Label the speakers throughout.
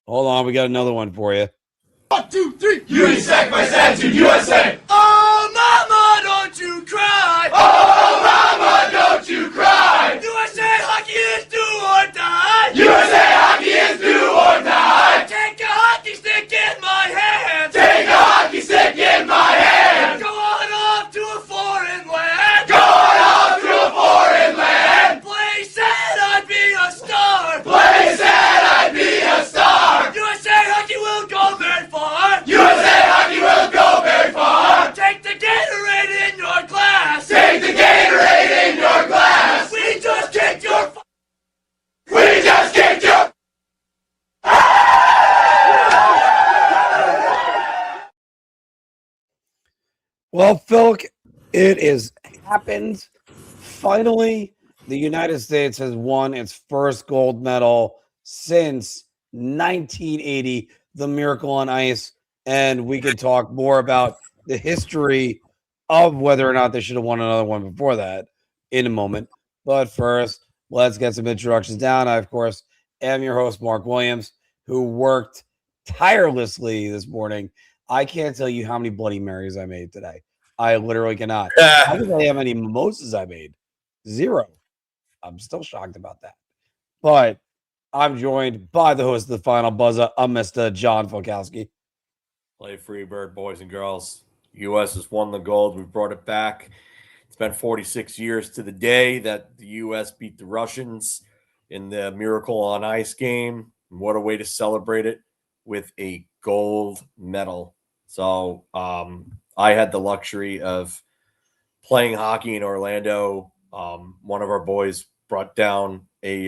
Speaker 1: Hold on, we got another one for you.
Speaker 2: 1, 2, 3.
Speaker 3: You respect my attitude, USA!
Speaker 2: Oh, mama, don't you cry.
Speaker 3: Oh, mama, don't you cry!
Speaker 2: USA hockey is do or die.
Speaker 3: USA hockey is do or die!
Speaker 2: Take a hockey stick in my hand.
Speaker 3: Take a hockey stick in my hand!
Speaker 2: Go on off to a foreign land.
Speaker 3: Going off to a foreign land!
Speaker 2: Play said I'd be a star.
Speaker 3: Play said I'd be a star!
Speaker 2: USA hockey will go very far.
Speaker 3: USA hockey will go very far!
Speaker 2: Take the Gatorade in your glass.
Speaker 3: Take the Gatorade in your glass!
Speaker 2: We just kicked your
Speaker 3: We just kicked your...
Speaker 1: Well, Philk, it is happened. Finally, the United States has won its first gold medal since 1980, the Miracle on Ice. And we can talk more about the history of whether or not they should have won another one before that in a moment. But first, let's get some introductions down. I, of course, am your host, Mark Williams, who worked tirelessly this morning. I can't tell you how many Bloody Marys I made today. I literally cannot. I can tell you how many mimosas I made. 0. I'm still shocked about that. But I'm joined by the host of the Final Buzzer, Mr. John Filkowski.
Speaker 4: Play free bird, boys and girls. U.S. has won the gold. We brought it back. It's been 46 years to the day that the U.S. beat the Russians in the Miracle on Ice game. What a way to celebrate it with a gold medal. So I had the luxury of playing hockey in Orlando. One of our boys brought down a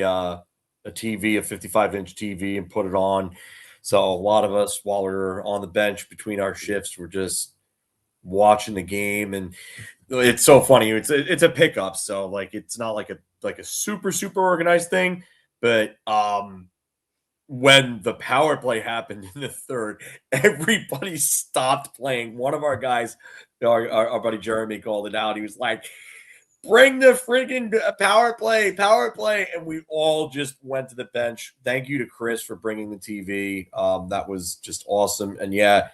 Speaker 4: TV, a 55-inch TV, and put it on. So a lot of us, while we were on the bench between our shifts, were just watching the game. And it's so funny. It's a pickup, so like it's not like a super organized thing, but when the power play happened in the third, everybody stopped playing. One of our guys, our buddy Jeremy, called it out. He was like, bring the freaking power play. And we all just went to the bench. Thank you to Chris for bringing the TV. That was just awesome. And yeah,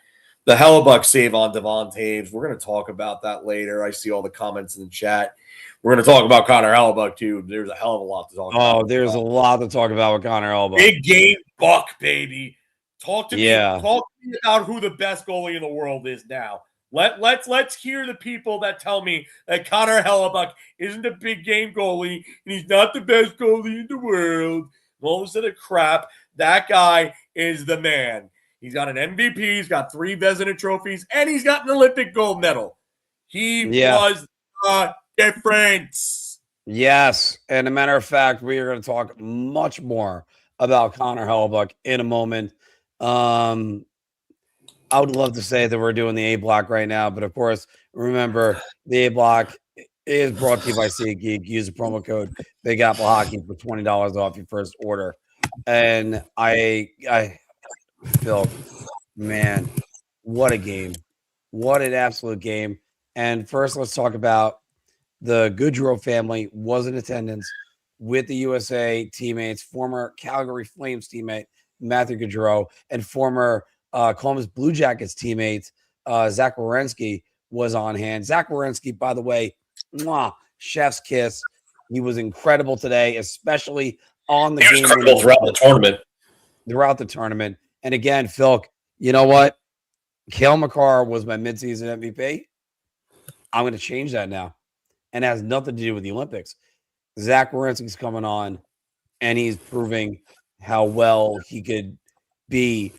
Speaker 4: the Hellebuyck save on Devon Taves. We're going to talk about that later. I see all the comments in the chat. We're going to talk about Connor Hellebuyck too. There's a hell of a lot to talk about.
Speaker 1: Oh, there's a lot to talk about with Connor Hellebuyck.
Speaker 4: Big game buck, baby. Talk to me.
Speaker 1: Yeah.
Speaker 4: Talk to me about who the best goalie in the world is now. Let's hear the people that tell me that Connor Hellebuyck isn't a big game goalie and he's not the best goalie in the world. All this other crap. That guy is the man. He's got an MVP. He's got 3 Vezina trophies, and he's got an Olympic gold medal. He was the difference.
Speaker 1: Yes. And a matter of fact, we are going to talk much more about Connor Hellebuyck in a moment. I would love to say that we're doing the A block right now, but of course, remember the A block is brought to you by SeatGeek. Use the promo code Big Apple Hockey for $20 off your first order. And I feel, man, what a game. What an absolute game. And first, let's talk about the Goodrow family was in attendance with the USA teammates, former Calgary Flames teammate Matthew Goodrow, and former Columbus Blue Jackets teammate Zach Werenski was on hand. Zach Werenski, by the way, chef's kiss. He was incredible today, especially on the game.
Speaker 4: He was incredible throughout the tournament. And again, Phil,
Speaker 1: you know what? Cale Makar was my midseason MVP. I'm going to change that now. And it has nothing to do with the Olympics. Zach Werenski's coming on, and he's proving how well he could be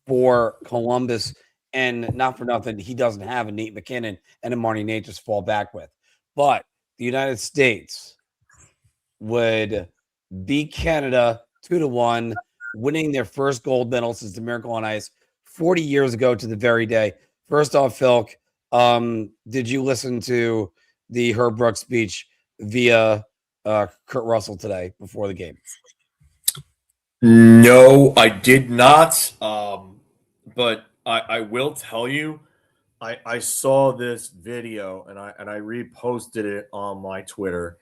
Speaker 1: for Columbus. And not for nothing, he doesn't have a Nate McKinnon and a Marty Nate just fall back with. But the United States would beat Canada 2-1, winning their first gold medal since the Miracle on Ice 40 years ago to the very day. First off, Phil, did you listen to the Herb Brooks speech via Kurt Russell today before the game?
Speaker 4: No, I did not. But I will tell you, I saw this video and I reposted it on my Twitter,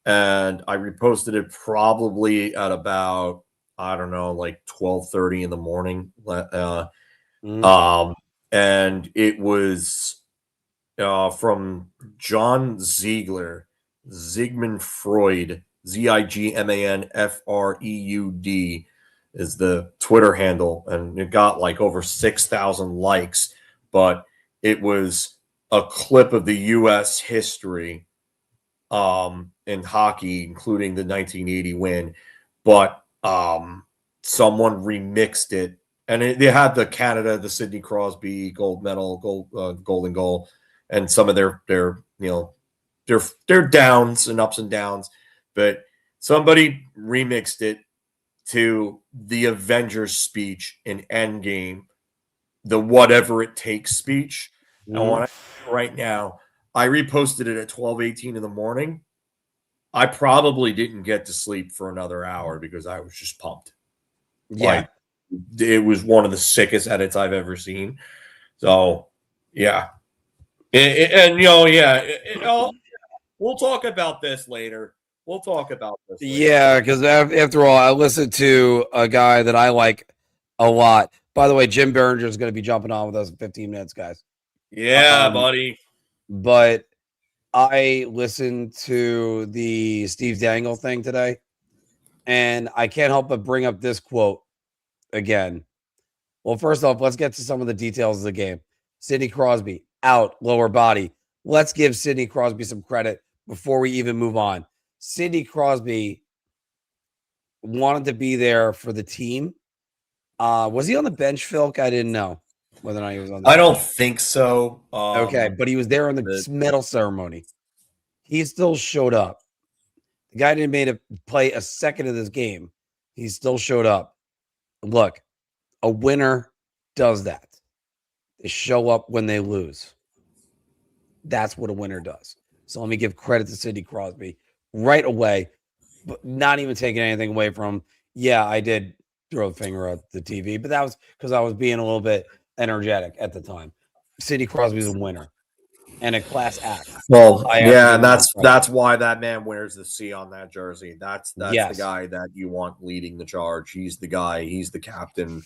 Speaker 4: and I reposted it probably at about I don't know, like 12:30 in the morning.
Speaker 1: Mhm.
Speaker 4: And it was from John Ziegler, Zygmunt Freud, Zigmanfreud is the Twitter handle, and it got like over 6,000 likes. But it was a clip of the U.S. history in hockey, including the 1980 win. But someone remixed it, and they had the Canada, the Sidney Crosby gold medal, golden goal, and some of their their downs and ups and downs. But somebody remixed it to the Avengers speech in Endgame, the whatever it takes speech. And
Speaker 1: Mhm.
Speaker 4: what right now, I reposted it at 12:18 in the morning. I probably didn't get to sleep for another hour because I was just pumped.
Speaker 1: Yeah.
Speaker 4: Like it was one of the sickest edits I've ever seen. So yeah, and we'll talk about this later. We'll talk about this later.
Speaker 1: Yeah, because after all, I listened to a guy that I like a lot. By the way, Jim Behringer is going to be jumping on with us in 15 minutes, guys.
Speaker 4: Yeah,
Speaker 1: Um,
Speaker 4: buddy.
Speaker 1: but I listened to the Steve Dangle thing today, and I can't help but bring up this quote again. Well, first off, let's get to some of the details of the game. Sidney Crosby out, lower body. Let's give Sidney Crosby some credit before we even move on. Sidney Crosby wanted to be there for the team. Was he on the bench, Phil? I didn't know whether or not he was on the
Speaker 4: I
Speaker 1: bench.
Speaker 4: don't think so.
Speaker 1: Okay, but he was there in the medal ceremony. He still showed up. The guy didn't made a play a second of this game. He still showed up. Look, a winner does that. They show up when they lose. That's what a winner does. So let me give credit to Sidney Crosby right away, but not even taking anything away from. Yeah, I did throw a finger at the TV, but that was because I was being a little bit energetic at the time. Sidney Crosby's a winner and a class act.
Speaker 4: Well,
Speaker 1: I have to
Speaker 4: yeah,
Speaker 1: give
Speaker 4: and
Speaker 1: him some credit.
Speaker 4: that's why that man wears the C on that jersey. That's the
Speaker 1: Yes.
Speaker 4: guy that you want leading the charge. He's the guy. He's the captain.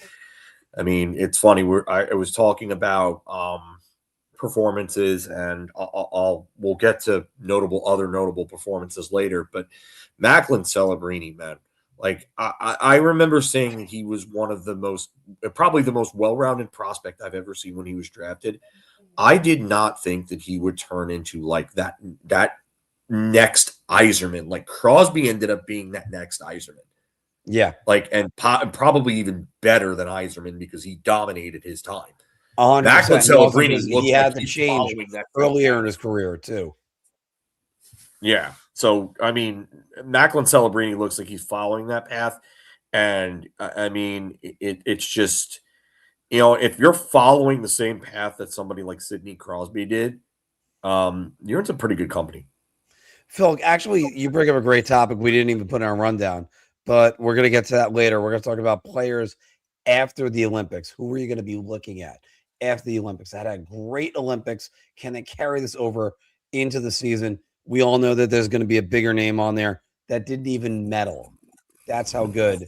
Speaker 4: I mean, it's funny. I was talking about performances, and we'll get to other notable performances later. But Macklin Celebrini, man, like I remember saying he was one of probably the most well-rounded prospect I've ever seen when he was drafted. I did not think that he would turn into like that next Yzerman. Like Crosby ended up being that next Yzerman.
Speaker 1: Yeah.
Speaker 4: Like and probably even better than Yzerman because he dominated his time.
Speaker 1: 100%.
Speaker 4: Macklin Celebrini
Speaker 1: He had to change earlier in his career too.
Speaker 4: Yeah. So I mean, Macklin Celebrini looks like he's following that path, and I mean, it's just if you're following the same path that somebody like Sidney Crosby did, you're in some pretty good company.
Speaker 1: Phil, actually, you bring up a great topic we didn't even put in our rundown, but we're going to get to that later. We're going to talk about players after the Olympics. Who are you going to be looking at after the Olympics? That had a great Olympics. Can they carry this over into the season? We all know that there's going to be a bigger name on there that didn't even medal. That's how good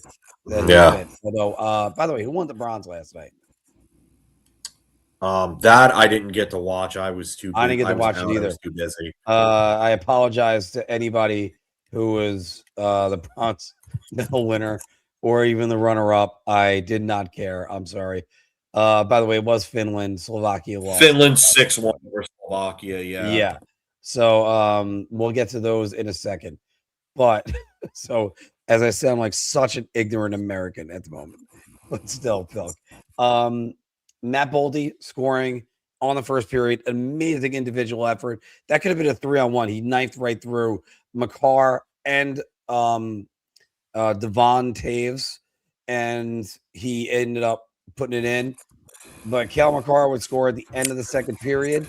Speaker 1: that they've been. Although, by the way, who won the bronze last night?
Speaker 4: That I didn't get to watch. I was too busy.
Speaker 1: I didn't get to watch it either.
Speaker 4: I was too busy.
Speaker 1: I apologize to anybody who was the bronze medal winner or even the runner-up. I did not care. I'm sorry. By the way, it was Finland. Slovakia lost.
Speaker 4: Finland 6-1 over Slovakia.
Speaker 1: Yeah. So we'll get to those in a second. But so as I said, I'm like such an ignorant American at the moment. But still, Phil. Matt Boldy scoring on the first period, amazing individual effort. That could have been a 3-on-1. He knifed right through McCarr and Devon Taves, and he ended up putting it in. But Cale McCarr would score at the end of the second period.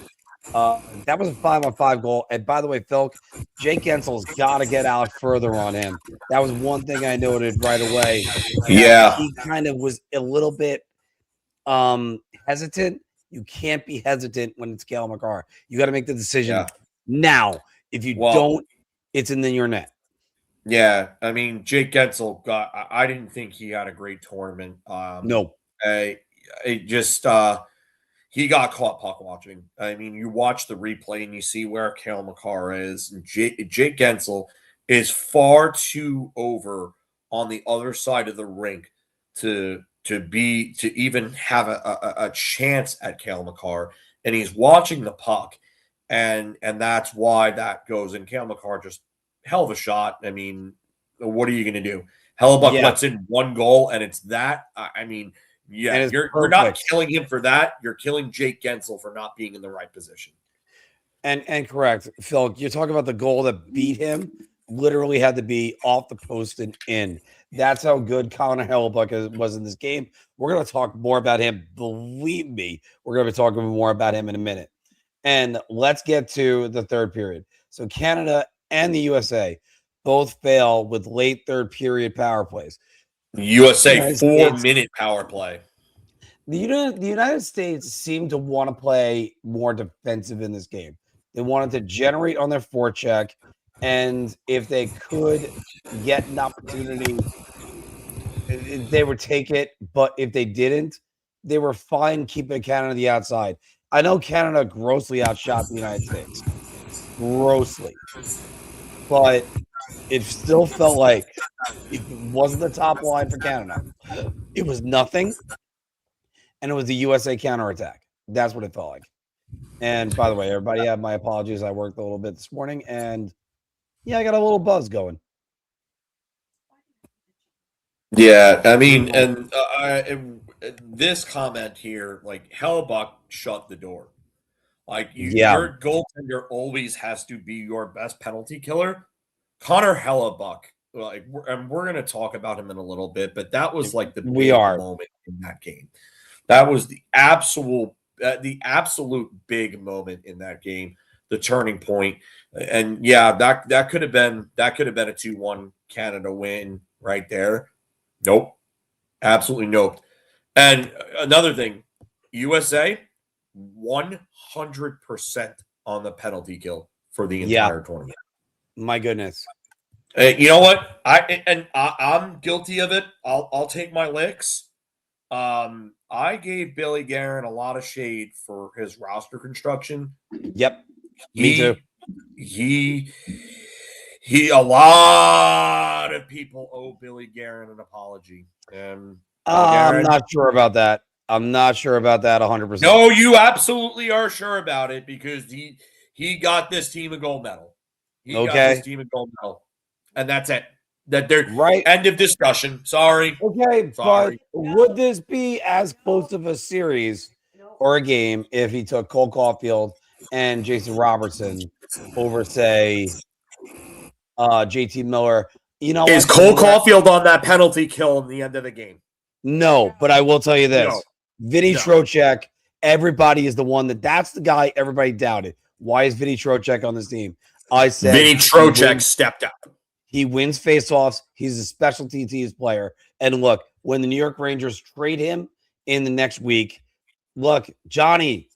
Speaker 1: That was a 5-on-5 goal. And by the way, Phil, Jake Gensel's got to get out further on him. That was one thing I noted right away.
Speaker 4: Yeah.
Speaker 1: He kind of was a little bit hesitant. You can't be hesitant when it's Cale McCarr. You got to make the decision now. If you don't, it's in your net.
Speaker 4: Yeah, I mean, Jake Gensel I didn't think he had a great tournament.
Speaker 1: No.
Speaker 4: It just he got caught puck watching. I mean, you watch the replay and you see where Cale Makar is. And Jake Gensel is far too over on the other side of the rink to even have a chance at Cale Makar. And he's watching the puck, and that's why that goes. And Cale Makar just hell of a shot. I mean, what are you going to do? Hellebuyck lets in one goal, and it's that. I mean, yeah, you're not killing him for that. You're killing Jake Gensel for not being in the right position.
Speaker 1: And correct, Phil. You're talking about the goal that beat him. Literally had to be off the post and in. That's how good Connor Hellebuyck was in this game. We're going to talk more about him. Believe me, we're going to be talking more about him in a minute. And let's get to the third period. So Canada and the USA both fail with late third period power plays.
Speaker 4: USA 4-minute power play.
Speaker 1: The United States seemed to want to play more defensive in this game. They wanted to generate on their forecheck, and if they could get an opportunity, they would take it. But if they didn't, they were fine keeping Canada on the outside. I know Canada grossly outshot the United States. Grossly. But it still felt like it wasn't the top line for Canada. It was nothing. And it was the USA counterattack. That's what it felt like. And by the way, everybody have my apologies. I worked a little bit this morning, and yeah, I got a little buzz going.
Speaker 4: Yeah, I mean, and this comment here, like Hellebuyck shut the door. Like your goaltender always has to be your best penalty killer. Connor Hellebuyck, like, and we're going to talk about him in a little bit, but that was like the big moment in that game. That was the absolute big moment in that game, the turning point. And yeah, that could have been a 2-1 Canada win right there. Nope. Absolutely nope. And another thing, USA 100% on the penalty kill for the entire tournament.
Speaker 1: My goodness.
Speaker 4: You know what? I'm guilty of it. I'll take my licks. I gave Billy Guerin a lot of shade for his roster construction.
Speaker 1: Yep. Me too.
Speaker 4: He a lot of people owe Billy Guerin an apology.
Speaker 1: I'm not sure about that. I'm not sure about that 100%.
Speaker 4: No, you absolutely are sure about it because he got this team a gold medal. He got this team a gold medal. And that's it. That they're
Speaker 1: right.
Speaker 4: End of discussion. Sorry.
Speaker 1: Okay, but would this be as close of a series or a game if he took Cole Caulfield and Jason Robertson over, say, JT Miller? You know,
Speaker 4: is Cole Caulfield on that penalty kill in the end of the game?
Speaker 1: No, but I will tell you this: Vinny Trocheck. Everybody is the one that's the guy everybody doubted. Why is Vinny Trocheck on this team? I said
Speaker 4: Vinny Trocheck stepped up.
Speaker 1: He wins faceoffs. He's a specialty teams player. And look, when the New York Rangers trade him in the next week, look, Johnny,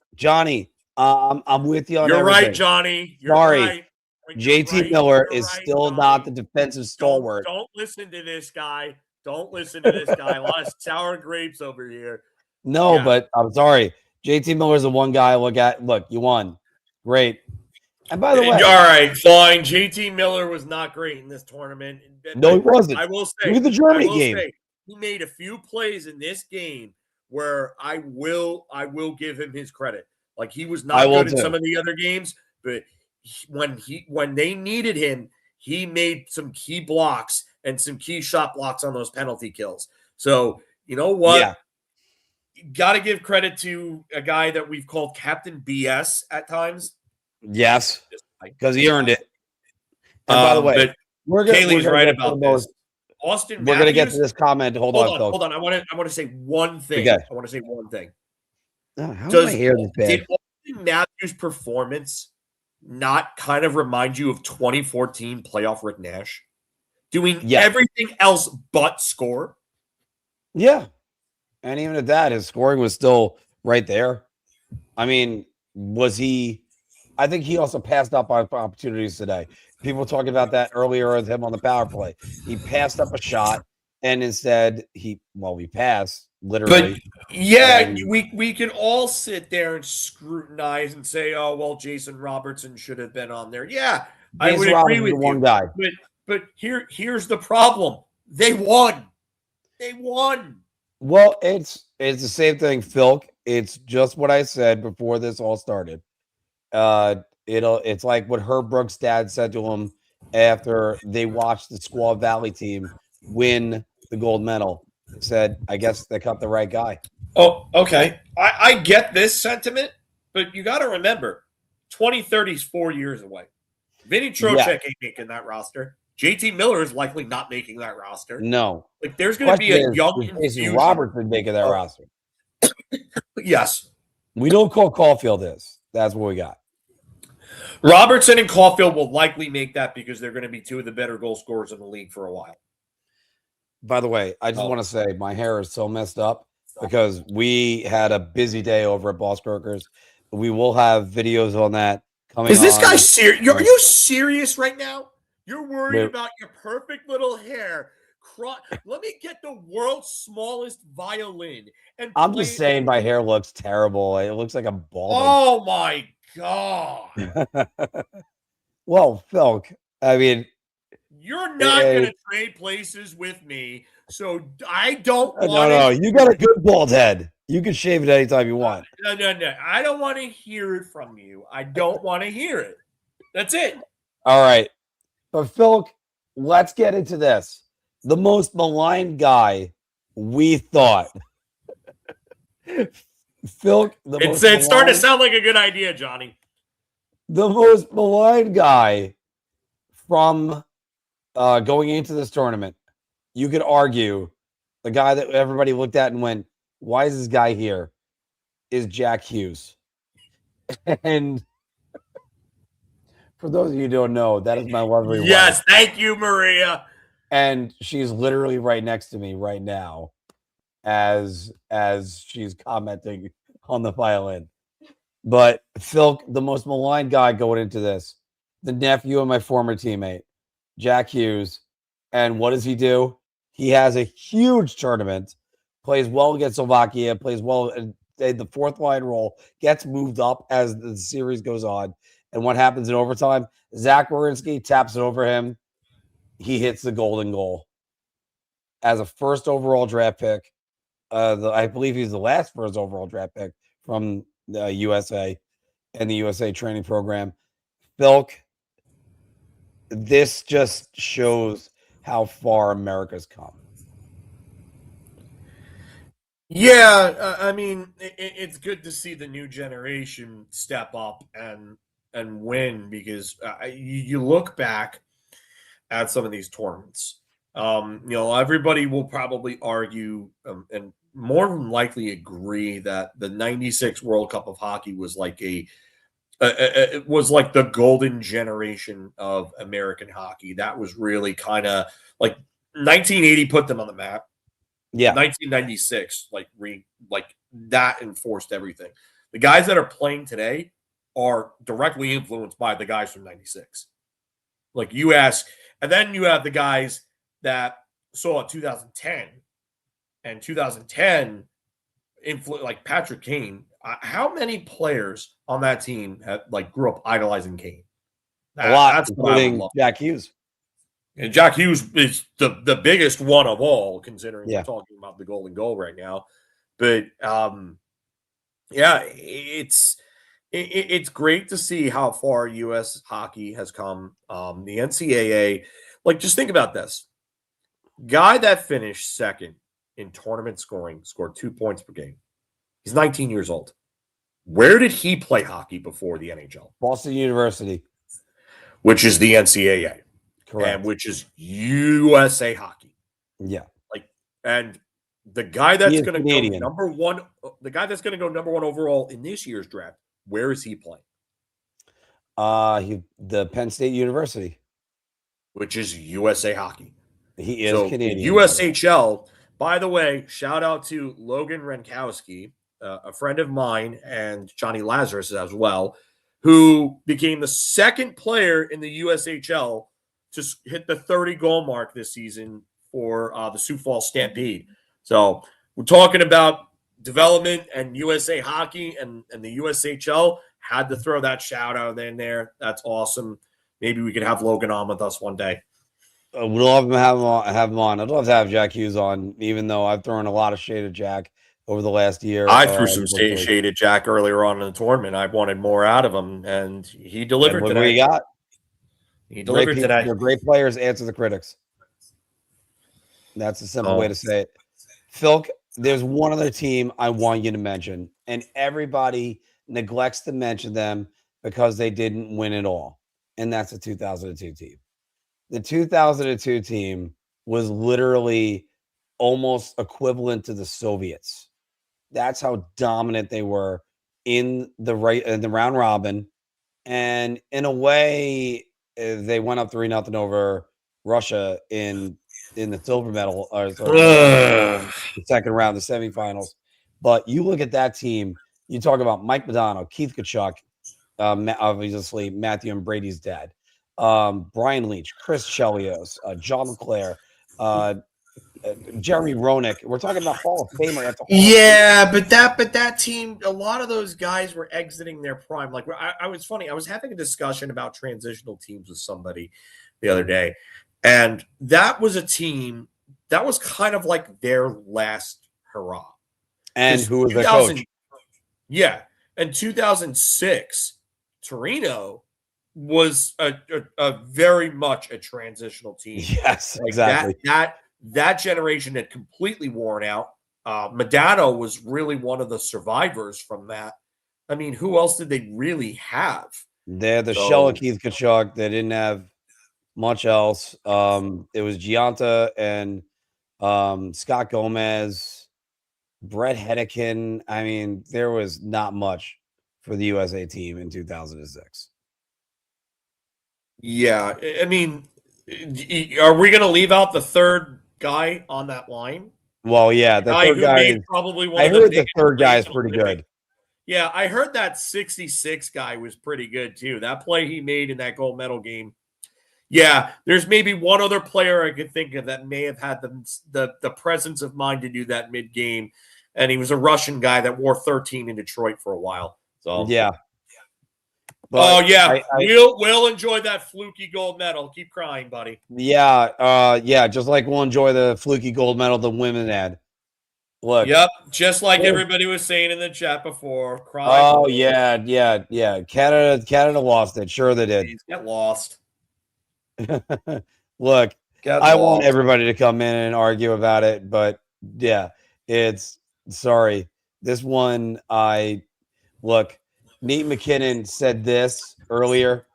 Speaker 1: I'm with you on
Speaker 4: You're
Speaker 1: everything.
Speaker 4: right, Johnny. You're
Speaker 1: Sorry.
Speaker 4: Right.
Speaker 1: JT Miller is still not the defensive stalwart.
Speaker 4: Don't listen to this guy. Don't listen to this guy. A lot of sour grapes over here.
Speaker 1: No, but I'm sorry. JT Miller's the one guy I look at. Look, you won. Great. And by the way,
Speaker 4: all right, fine. JT Miller was not great in this tournament.
Speaker 1: No, he wasn't.
Speaker 4: I will say,
Speaker 1: look at the Germany game.
Speaker 4: He made a few plays in this game where I will give him his credit. Like he was not good in some of the other games, but when they needed him, he made some key blocks and some key shot blocks on those penalty kills. So you know what?
Speaker 1: Yeah.
Speaker 4: Got to give credit to a guy that we've called Captain BS at times.
Speaker 1: Yes, because he earned it. And by the way,
Speaker 4: Kaylee's right about this. Austin Matthews,
Speaker 1: we're going to get to this comment. Hold on.
Speaker 4: I want to say one thing.
Speaker 1: Okay.
Speaker 4: I want to say one thing.
Speaker 1: How do I hear this bad?
Speaker 4: Did Austin Matthews' performance not kind of remind you of 2014 playoff Rick Nash? Doing everything else but score?
Speaker 1: Yeah. And even at that, his scoring was still right there. I mean, was he... I think he also passed up on opportunities today. People talking about that earlier with him on the power play. He passed up a shot, and instead he passed literally.
Speaker 4: But yeah,
Speaker 1: and
Speaker 4: we can all sit there and scrutinize and say, "Oh, well, Jason Robertson should have been on there." Yeah, I
Speaker 1: Jason
Speaker 4: would agree
Speaker 1: Robertson's
Speaker 4: with
Speaker 1: the one
Speaker 4: you.
Speaker 1: guy.
Speaker 4: But here's the problem: they won. They won.
Speaker 1: Well, it's the same thing, Phil. It's just what I said before this all started. It's like what Herb Brooks' dad said to him after they watched the Squaw Valley team win the gold medal. He said, "I guess they got the right guy."
Speaker 4: Oh, okay. I get this sentiment, but you got to remember, 2030 is 4 years away. Vinny Trocheck ain't making that roster. JT Miller is likely not making that roster.
Speaker 1: No,
Speaker 4: Like there's going to be a young
Speaker 1: Jason
Speaker 4: infusion.
Speaker 1: Robertson making that roster.
Speaker 4: Yes,
Speaker 1: We don't call Caulfield this. That's what we got.
Speaker 4: Robertson and Caulfield will likely make that because they're going to be two of the better goal scorers in the league for a while.
Speaker 1: By the way, I just want to say my hair is so messed up because we had a busy day over at Boss Brokers. We will have videos on that coming.
Speaker 4: Is this guy serious? Are you serious right now? You're worried about your perfect little hair. Let me get the world's smallest violin. And
Speaker 1: I'm just saying my hair looks terrible. It looks like a balding.
Speaker 4: Oh, my God.
Speaker 1: Well, Phil, I mean,
Speaker 4: you're not going to trade places with me, so I don't want
Speaker 1: No, you got a good bald head. You can shave it anytime you want.
Speaker 4: No. I don't want to hear it from you. I don't want to hear it. That's it.
Speaker 1: All right. But, Phil, let's get into this. The most maligned guy we thought. Phil,
Speaker 4: it's starting to sound like a good idea, Johnny.
Speaker 1: The most maligned guy from going into this tournament, you could argue the guy that everybody looked at and went, "Why is this guy here?" is Jack Hughes. And for those of you who don't know, that is my lovely wife.
Speaker 4: Yes, thank you, Maria.
Speaker 1: And she's literally right next to me right now as she's commenting on the violin. But Phil, the most maligned guy going into this, the nephew of my former teammate, Jack Hughes. And what does he do? He has a huge tournament, plays well against Slovakia, plays well in the fourth line role, gets moved up as the series goes on. And what happens in overtime? Zach Werenski taps it over him. He hits the golden goal as a first overall draft pick. I believe he's the last first overall draft pick from the USA and the USA training program. Filk, this just shows how far America's come.
Speaker 4: Yeah, I mean, it's good to see the new generation step up and win because you look back at some of these tournaments. Everybody will probably argue and more than likely agree that the '96 World Cup of Hockey was like it was like the golden generation of American hockey. That was really kind of like 1980 put them on the map.
Speaker 1: Yeah,
Speaker 4: 1996 like that enforced everything. The guys that are playing today are directly influenced by the guys from '96. Like you ask, and then you have the guys that saw 2010 and 2010 like Patrick Kane. How many players on that team grew up idolizing Kane?
Speaker 1: A lot, including Jack Hughes.
Speaker 4: And Jack Hughes is the biggest one of all, considering we're talking about the golden goal right now. But it's great to see how far U.S. hockey has come. The NCAA, just think about this. Guy that finished second in tournament scoring scored 2 points per game. He's 19 years old. Where did he play hockey before the NHL?
Speaker 1: Boston University.
Speaker 4: Which is the NCAA.
Speaker 1: Correct.
Speaker 4: And which is USA hockey.
Speaker 1: Yeah.
Speaker 4: And the guy that's going to go
Speaker 1: Canadian.
Speaker 4: number one overall in this year's draft, where is he playing?
Speaker 1: The Penn State University.
Speaker 4: Which is USA hockey.
Speaker 1: He is Canadian.
Speaker 4: USHL, by the way, shout out to Logan Renkowski, a friend of mine, and Johnny Lazarus as well, who became the second player in the USHL to hit the 30-goal mark this season for the Sioux Falls Stampede. So we're talking about development and USA hockey and the USHL. Had to throw that shout out in there. That's awesome. Maybe we could have Logan on with us one day.
Speaker 1: We'd love to have him on. I'd love to have Jack Hughes on, even though I've thrown a lot of shade at Jack over the last year.
Speaker 4: I threw some shade at Jack earlier on in the tournament. I wanted more out of him, and he delivered today.
Speaker 1: What he got?
Speaker 4: He delivered today.
Speaker 1: They're great players. Answer the critics. That's a simple way to say it. Phil, there's one other team I want you to mention, and everybody neglects to mention them because they didn't win it all, and that's the 2002 team. The 2002 team was literally almost equivalent to the Soviets. That's how dominant they were in the round robin, and in a way, they went up 3-0 over Russia in the silver medal or the second round, the semifinals. But you look at that team. You talk about Mike Modano, Keith Tkachuk, obviously Matthew and Brady's dad, Brian Leach, Chris Chelios, John LeClaire, Jeremy Roenick. We're talking about Hall of Famer.
Speaker 4: But that team, a lot of those guys were exiting their prime. Like I was funny. I was having a discussion about transitional teams with somebody the other day, and that was a team that was kind of like their last hurrah.
Speaker 1: And who was the coach?
Speaker 4: Yeah, in 2006, Torino was a very much a transitional team.
Speaker 1: Yes, like exactly.
Speaker 4: That generation had completely worn out. Modano was really one of the survivors from that. I mean, who else did they really have?
Speaker 1: They had the shell of Keith Tkachuk. They didn't have much else. It was Gianta and Scott Gomez, Brett Hedekin. I mean, there was not much for the USA team in 2006.
Speaker 4: Yeah, I mean, are we going to leave out the third guy on that line?
Speaker 1: Well, yeah, the third guy is
Speaker 4: probably one.
Speaker 1: I heard the third guy is pretty good.
Speaker 4: Yeah, I heard that 66 guy was pretty good too. That play he made in that gold medal game. Yeah, there's maybe one other player I could think of that may have had the presence of mind to do that mid-game, and he was a Russian guy that wore 13 in Detroit for a while. So
Speaker 1: yeah.
Speaker 4: But we'll enjoy that fluky gold medal. Keep crying, buddy.
Speaker 1: Yeah, just like we'll enjoy the fluky gold medal the women had. Look.
Speaker 4: Yep, just like everybody was saying in the chat before.
Speaker 1: Oh, yeah. Canada lost it. Sure they did.
Speaker 4: Get lost.
Speaker 1: Look, I want everybody to come in and argue about it, but yeah, sorry. This one, Nate McKinnon said this earlier,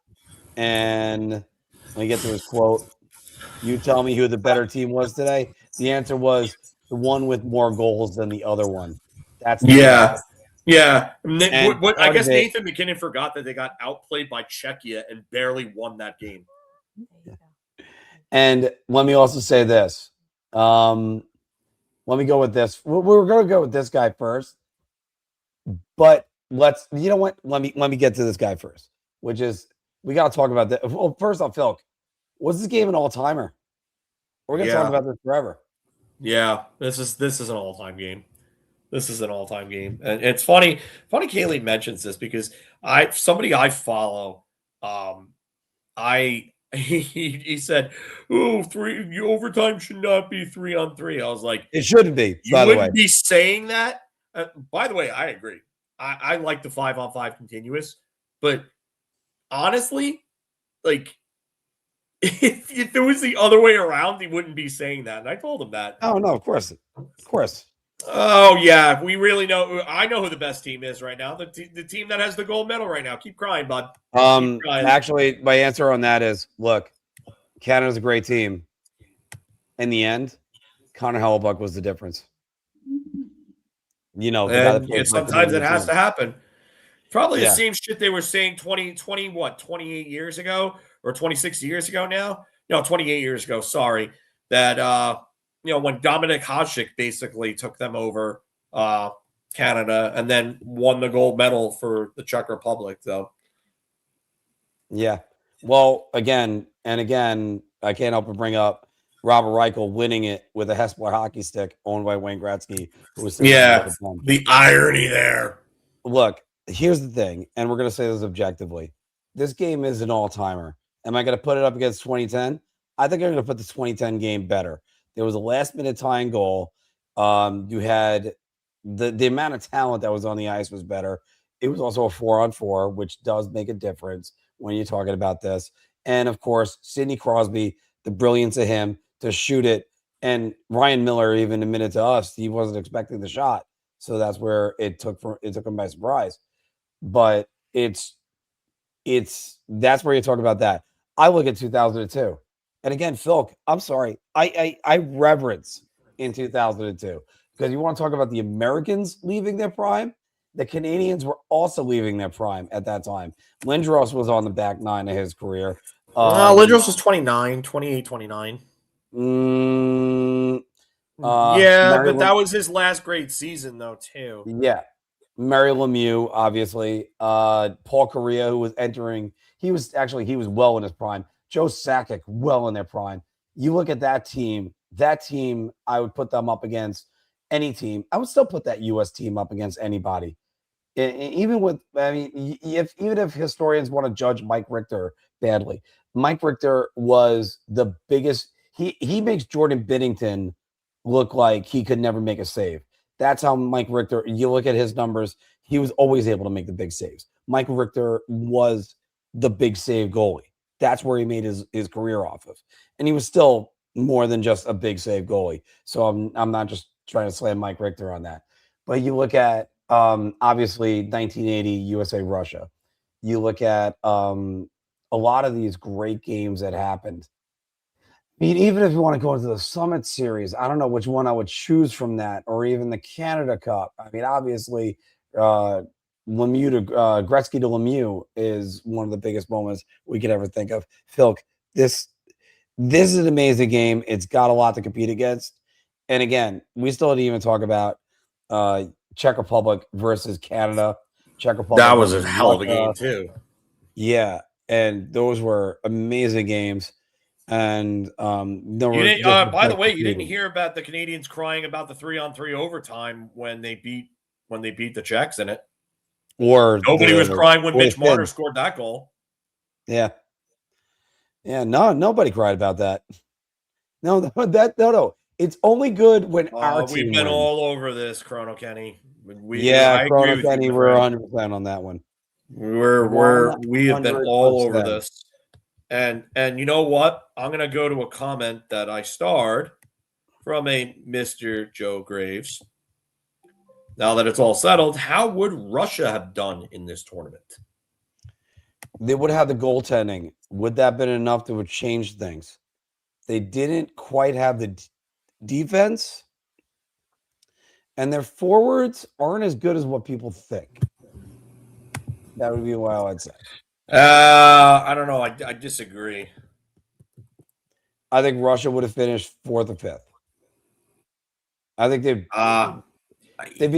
Speaker 1: and let me get to his quote. You tell me who the better team was today. The answer was the one with more goals than the other one. That's
Speaker 4: yeah. I guess Nathan McKinnon forgot that they got outplayed by Czechia and barely won that game.
Speaker 1: And let me also say this. Let me go with this. We're going to go with this guy first, but you know what? Let me get to this guy first, which is we got to talk about that. Well, first off, Phil, was this game an all-timer? We're going to talk about this forever.
Speaker 4: Yeah, this is an all-time game. This is an all-time game, and it's funny. Kaylee mentions this because somebody I follow, he said, "Oh, overtime should not be 3-on-3." I was like,
Speaker 1: "It shouldn't be."
Speaker 4: You wouldn't be saying that. By the way, I agree. I like the 5-on-5 continuous, but honestly, like if it was the other way around, he wouldn't be saying that. And I told him that.
Speaker 1: Oh no, of course.
Speaker 4: Oh yeah, we really know. I know who the best team is right now. The team that has the gold medal right now. Keep crying, bud. Keep crying.
Speaker 1: Actually, my answer on that is: look, Canada's a great team. In the end, Connor Hellebuyck was the difference. You know,
Speaker 4: sometimes it has to happen. Probably the same shit they were saying 28 years ago or 26 years ago now. No, 28 years ago. Sorry. That, when Dominik Hasek basically took them over Canada and then won the gold medal for the Czech Republic, though.
Speaker 1: Yeah. Well, again and again, I can't help but bring up Robert Reichel winning it with a Hespler hockey stick owned by Wayne Gretzky, who was sitting on
Speaker 4: Yeah,
Speaker 1: the bench.
Speaker 4: the irony there.
Speaker 1: Look, here's the thing, and we're going to say this objectively. This game is an all-timer. Am I going to put it up against 2010? I think I'm going to put the 2010 game better. There was a last-minute tying goal. You had the amount of talent that was on the ice was better. It was also a 4-on-4, which does make a difference when you're talking about this. And of course, Sidney Crosby, the brilliance of him to shoot it. And Ryan Miller, even admitted to us, he wasn't expecting the shot. So that's where it took him by surprise. But that's where you talk about that. I look at 2002. And again, Phil, I'm sorry. I reverence in 2002 because you want to talk about the Americans leaving their prime. The Canadians were also leaving their prime at that time. Lindros was on the back nine of his career.
Speaker 4: Lindros was 29, 28, 29. Yeah, but that was his last great season, though, too.
Speaker 1: Yeah. Mary Lemieux, obviously. Paul Correa, who was entering, he was well in his prime. Joe Sakic, well in their prime. You look at that team, I would put them up against any team. I would still put that U.S. team up against anybody. Even if historians want to judge Mike Richter badly, Mike Richter was the biggest. He makes Jordan Binnington look like he could never make a save. That's how Mike Richter, you look at his numbers, he was always able to make the big saves. Mike Richter was the big save goalie. That's where he made his career off of. And he was still more than just a big save goalie. So I'm not just trying to slam Mike Richter on that. But you look at obviously 1980 USA Russia. You look at a lot of these great games that happened. I mean, even if you want to go into the Summit Series, I don't know which one I would choose from that, or even the Canada Cup. I mean, obviously, Lemieux to Gretzky to Lemieux is one of the biggest moments we could ever think of. Phil, this is an amazing game. It's got a lot to compete against. And again, we still didn't even talk about Czech Republic versus Canada. Czech Republic.
Speaker 4: That was a hell of a game too.
Speaker 1: Yeah, and those were amazing games. And
Speaker 4: by the way, you didn't hear about the Canadians crying about the 3-on-3 overtime when they beat the Czechs in it.
Speaker 1: Or
Speaker 4: nobody was crying when Mitch Marner scored that goal.
Speaker 1: Yeah. Yeah, nobody cried about that. No. It's only good when our team
Speaker 4: we've been
Speaker 1: wins.
Speaker 4: all over this, Chrono Kenny.
Speaker 1: Chrono Kenny, we're 100% on that one.
Speaker 4: We have been all over this. And you know what? I'm going to go to a comment that I starred from a Mr. Joe Graves. Now that it's all settled, how would Russia have done in this tournament?
Speaker 1: They would have the goaltending. Would that have been enough to have changed things? They didn't quite have the defense, and their forwards aren't as good as what people think. That would be what I'd say.
Speaker 4: I don't know. I disagree.
Speaker 1: I think Russia would have finished 4th or 5th. I think they'd be.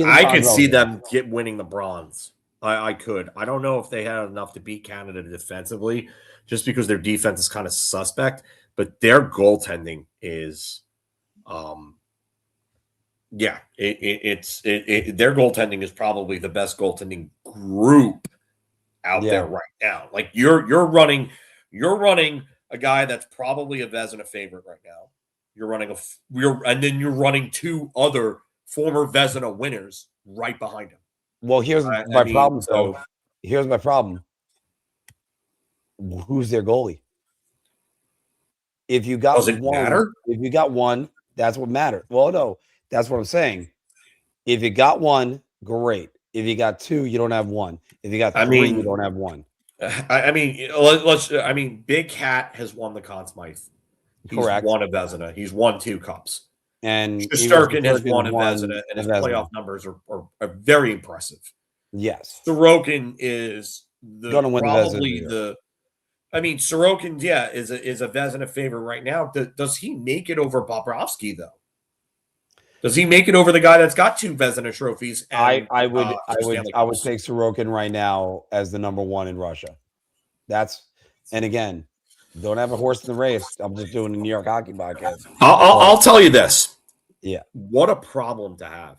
Speaker 4: I could see them winning the bronze. I could. I don't know if they had enough to beat Canada defensively, just because their defense is kind of suspect. But their goaltending is, their goaltending is probably the best goaltending group out there right now. Like you're running a guy that's probably a Vezina favorite right now. And then you're running 2 other former Vezina winners right behind him.
Speaker 1: Well, here's my problem. So here's my problem. Who's their goalie? If you got if you got one, that's what matters. Well, no, that's what I'm saying. If you got one, great. If you got 2, you don't have one. If you got 3, you don't have one.
Speaker 4: Big Cat has won the Conn Smythe.
Speaker 1: Correct.
Speaker 4: Won a Vezina. He's won 2 cups.
Speaker 1: And
Speaker 4: Shesterkin has won a Vezina, and his playoff numbers are very impressive.
Speaker 1: Yes.
Speaker 4: Sorokin is
Speaker 1: probably the.
Speaker 4: Sorokin, is a Vezina favorite right now. Does he make it over Bobrovsky though? Does he make it over the guy that's got 2 Vezina trophies?
Speaker 1: I would take Sorokin right now as the number 1 in Russia. That's And again, don't have a horse in the race. I'm just doing a New York hockey podcast.
Speaker 4: I'll tell you this.
Speaker 1: Yeah.
Speaker 4: What a problem to have,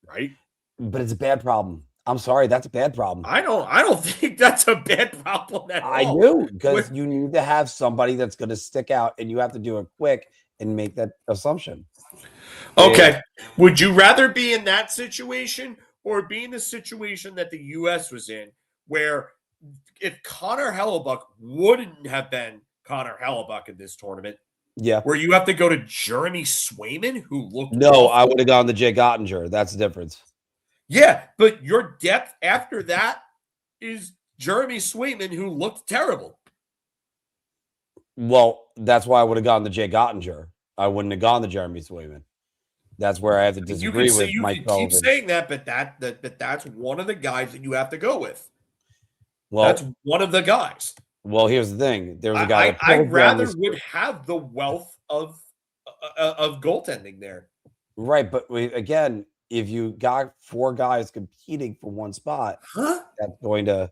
Speaker 4: right?
Speaker 1: But it's a bad problem. I'm sorry, that's a bad problem.
Speaker 4: I don't think that's a bad problem at all.
Speaker 1: I do, because you need to have somebody that's going to stick out, and you have to do it quick and make that assumption.
Speaker 4: Okay. Would you rather be in that situation or be in the situation that the U.S. was in, where if Connor Hellebuyck wouldn't have been Connor Hellebuyck in this tournament,
Speaker 1: yeah,
Speaker 4: where you have to go to Jeremy Swayman, who looked
Speaker 1: no,
Speaker 4: awful.
Speaker 1: I would have gone to Jake Ottinger. That's the difference.
Speaker 4: Yeah, but your depth after that is Jeremy Swayman, who looked terrible.
Speaker 1: Well, that's why I would have gone to Jake Ottinger. I wouldn't have gone to Jeremy Swayman. That's where I have to disagree with Mike
Speaker 4: Sullivan. Keep saying that, but that's one of the guys that you have to go with.
Speaker 1: Well,
Speaker 4: that's one of the guys.
Speaker 1: Well, here's the thing. There was a guy.
Speaker 4: I rather would have the wealth of goaltending there.
Speaker 1: Right, but again, if you got 4 guys competing for one spot, that's going to.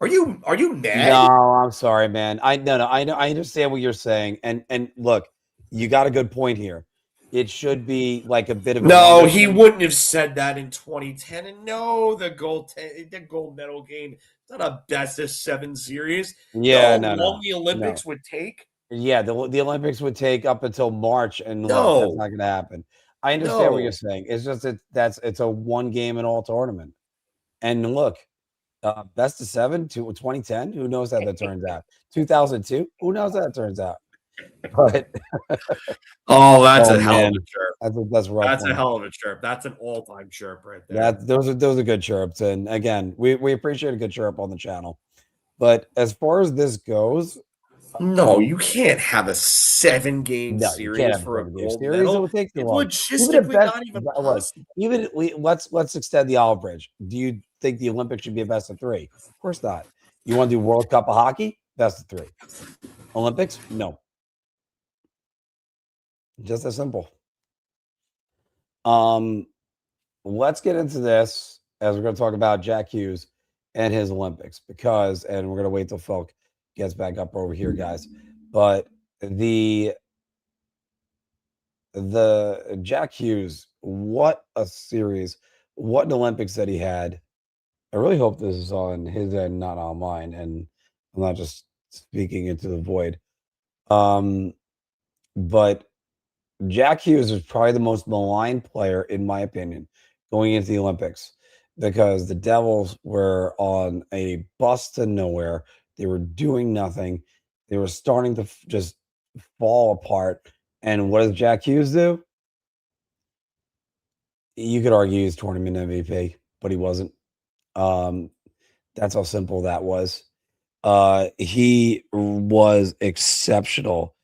Speaker 4: Are you mad?
Speaker 1: No, I'm sorry, man. I know. I understand what you're saying, and look, you got a good point here. It should be like a bit of.
Speaker 4: No, he wouldn't have said that in 2010. And no, the gold medal game, it's not a best of 7 series.
Speaker 1: Yeah,
Speaker 4: no. Long the Olympics would take.
Speaker 1: Yeah, the Olympics would take up until March, and look, that's not going to happen. I understand what you're saying. It's just it's a one game in all tournament, and look, best of 7 to 2010. Who knows how that turns out? 2002. Who knows how that turns out? But
Speaker 4: that's a hell of a chirp.
Speaker 1: That's rough.
Speaker 4: That's a hell of a chirp. That's an all-time chirp right there.
Speaker 1: Those are good chirps, and again, we appreciate a good chirp on the channel. But as far as this goes,
Speaker 4: no, you can't have a 7-game series for a gold medal.
Speaker 1: It would take too long.
Speaker 4: Logistically, not even possible.
Speaker 1: Let's extend the olive bridge. Do you think the Olympics should be a best of 3? Of course not. You want to do World Cup of hockey? Best of 3. Olympics? No. Just as simple. Let's get into this as we're going to talk about Jack Hughes and his Olympics, and we're going to wait till Filk gets back up over here, guys. But the Jack Hughes, what a series, what an Olympics that he had. I really hope this is on his end, not on mine, and I'm not just speaking into the void. But Jack Hughes is probably the most maligned player, in my opinion, going into the Olympics, because the Devils were on a bus to nowhere. They were doing nothing. They were starting to just fall apart. And what does Jack Hughes do? You could argue he's tournament MVP, but he wasn't. That's how simple that was. He was exceptional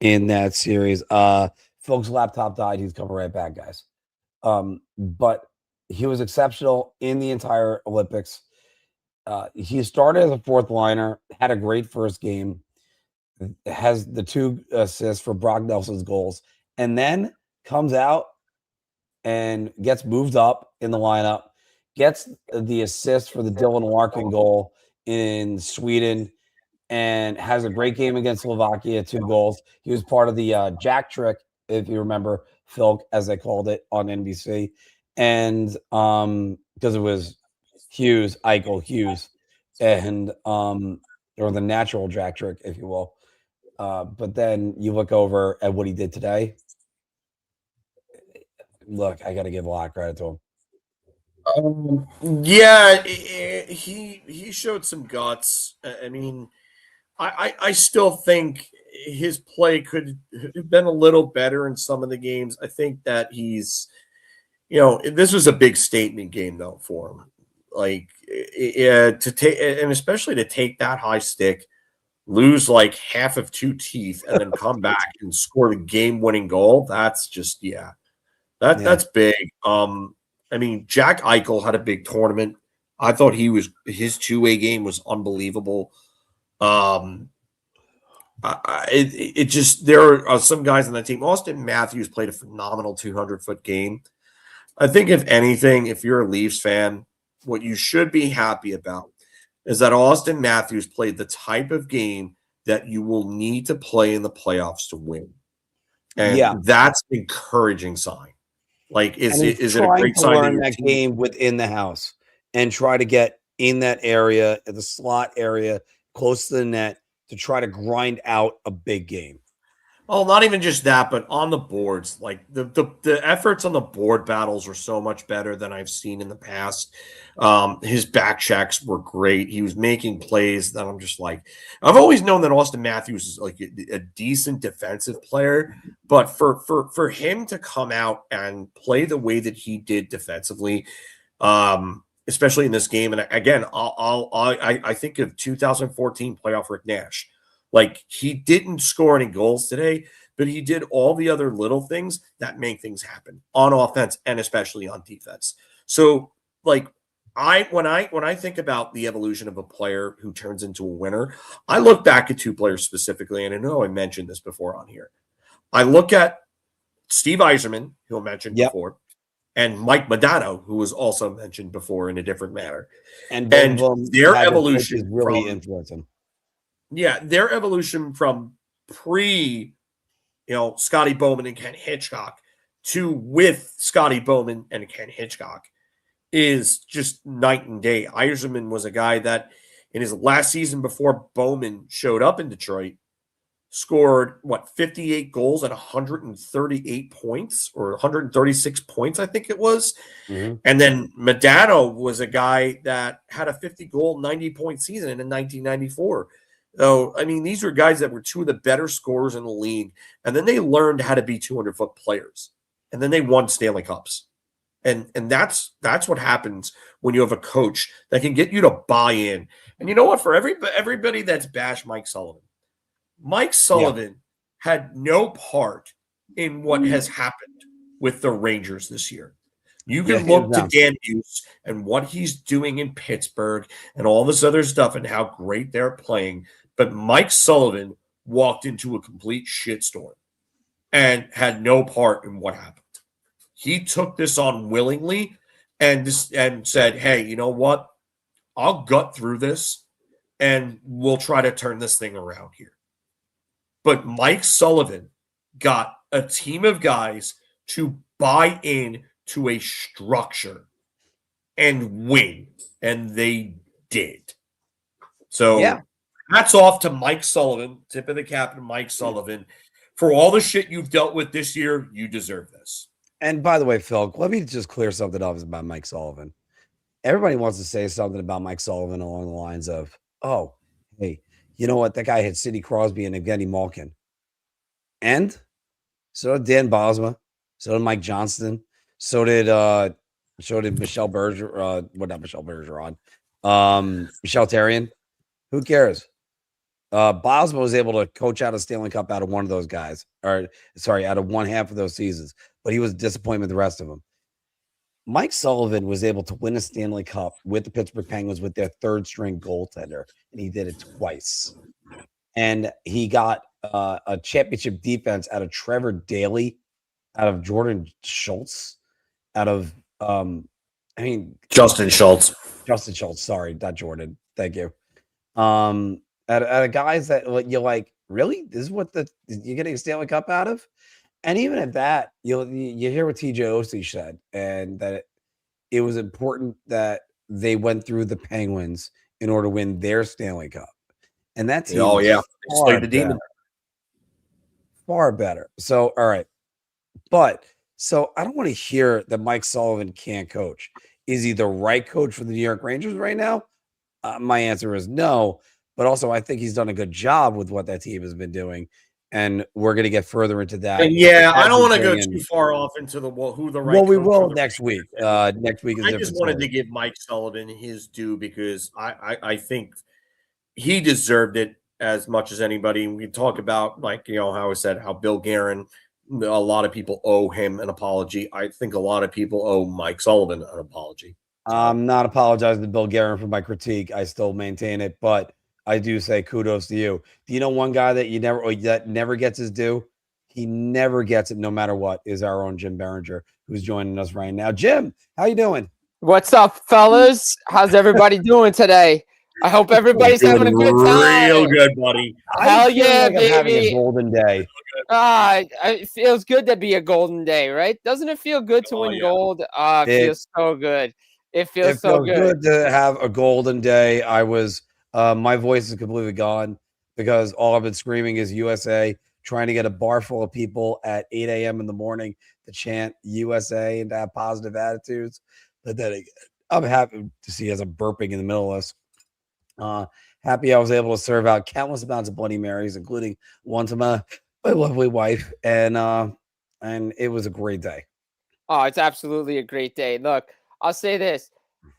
Speaker 1: in that series. Folks' laptop died. He's coming right back, guys. But he was exceptional in the entire Olympics. He started as a 4th liner, had a great first game, has the 2 assists for Brock Nelson's goals, and then comes out and gets moved up in the lineup, gets the assist for the Dylan Larkin goal in Sweden, and has a great game against Slovakia, 2 goals. He was part of the Jack trick, if you remember, Filk, as they called it on NBC. And because it was Hughes, Eichel, Hughes, and or the natural Jack trick, if you will. But then you look over at what he did today. Look, I got to give a lot of credit to him.
Speaker 4: Yeah, he showed some guts. I mean, I still think his play could have been a little better in some of the games. I think that he's, this was a big statement game though for him. Like to take, and especially to take that high stick, lose like half of 2 teeth, and then come back and score the game-winning goal. That's just that's big. I mean, Jack Eichel had a big tournament. I thought his 2-way game was unbelievable. It just, there are some guys on that team. Austin Matthews played a phenomenal 200-foot game. I think if anything, if you're a Leafs fan, what you should be happy about is that Austin Matthews played the type of game that you will need to play in the playoffs to win. And that's an encouraging sign. Like, is it a great sign
Speaker 1: learn that game within the house and try to get in that area, the slot area, close to the net, to try to grind out a big game?
Speaker 4: Oh, not even just that, but on the boards, like the efforts on the board battles are so much better than I've seen in the past. His back checks were great. He was making plays that I'm just like, I've always known that Austin Matthews is like a decent defensive player, but for him to come out and play the way that he did defensively, especially in this game, and again, I think of 2014 playoff Rick Nash. Like, he didn't score any goals today, but he did all the other little things that make things happen on offense and especially on defense. So, like, when I think about the evolution of a player who turns into a winner, I look back at two players specifically, and I know I mentioned this before on here. I look at Steve Yzerman, who I mentioned before, and Mike Modano, who was also mentioned before in a different manner.
Speaker 1: And their evolution
Speaker 4: really
Speaker 1: influenced them.
Speaker 4: Yeah, their evolution from Scotty Bowman and Ken Hitchcock to with Scotty Bowman and Ken Hitchcock is just night and day. Yzerman was a guy that in his last season before Bowman showed up in Detroit, scored 58 goals and 138 points or 136 points, I think it was. Mm-hmm. And then Modano was a guy that had a 50-goal, 90-point season in 1994. So, I mean, these were guys that were two of the better scorers in the league. And then they learned how to be 200-foot players. And then they won Stanley Cups. And that's what happens when you have a coach that can get you to buy in. And you know what? For everybody that's bashed Mike Sullivan had no part in what has happened with the Rangers this year. You can look to Dan Hughes and what he's doing in Pittsburgh and all this other stuff and how great they're playing. But Mike Sullivan walked into a complete shitstorm and had no part in what happened. He took this on willingly and said, hey, you know what? I'll gut through this and we'll try to turn this thing around here. But Mike Sullivan got a team of guys to buy in to a structure and win. And they did. So hats off to Mike Sullivan, tip of the cap to Mike Sullivan. For all the shit you've dealt with this year, you deserve this.
Speaker 1: And by the way, Phil, let me just clear something up about Mike Sullivan. Everybody wants to say something about Mike Sullivan along the lines of, oh, hey, you know what? That guy had Sidney Crosby and Evgeny Malkin. And so did Dan Bosma. So did Mike Johnston. So did Michelle Bergeron. Not Michelle Bergeron. Michelle Therrien. Who cares? Bosma was able to coach out a Stanley Cup out of one of those guys. Out of one half of those seasons. But he was a disappointment the rest of them. Mike Sullivan was able to win a Stanley Cup with the Pittsburgh Penguins with their third-string goaltender, and he did it twice. And he got a championship defense out of Trevor Daley, out of Jordan Schultz, out of
Speaker 4: Justin Schultz.
Speaker 1: Justin Schultz, sorry, not Jordan. Thank you. Out of guys that you're like, really? This is what you're getting a Stanley Cup out of? And even at that, you hear what TJ Oshie said, and that it was important that they went through the Penguins in order to win their Stanley Cup. And that's
Speaker 4: the demon.
Speaker 1: Far better. So, all right. But so I don't want to hear that Mike Sullivan can't coach. Is he the right coach for the New York Rangers right now? My answer is no. But also, I think he's done a good job with what that team has been doing. And we're going to get further into that.
Speaker 4: And I don't want to go too far off into who the right.
Speaker 1: Well, we will next week. Next week is.
Speaker 4: I just wanted to give Mike Sullivan his due because I think he deserved it as much as anybody. We talk about how I said how Bill Guerin. A lot of people owe him an apology. I think a lot of people owe Mike Sullivan an apology.
Speaker 1: I'm not apologizing to Bill Guerin for my critique. I still maintain it, but I do say kudos to you. Do you know one guy that never gets his due? He never gets it no matter what, is our own Jim Behringer, who's joining us right now. Jim, how you doing?
Speaker 5: What's up, fellas? How's everybody doing today? I hope everybody's having a good time.
Speaker 4: Real good, buddy.
Speaker 5: Hell
Speaker 1: I'm feeling
Speaker 5: yeah,
Speaker 1: like I'm having a
Speaker 5: baby.
Speaker 1: golden day.
Speaker 5: It feels good to be a golden day, right? Doesn't it feel good to win gold? It feels so good. It feels
Speaker 1: It
Speaker 5: so
Speaker 1: feels
Speaker 5: good.
Speaker 1: good to have a golden day. My voice is completely gone because all I've been screaming is USA, trying to get a bar full of people at 8 a.m. in the morning to chant USA and to have positive attitudes. But then again, I'm happy to see as I'm burping in the middle of this. Happy I was able to serve out countless amounts of Bloody Marys, including one to my lovely wife, and it was a great day.
Speaker 5: Oh, it's absolutely a great day. Look, I'll say this.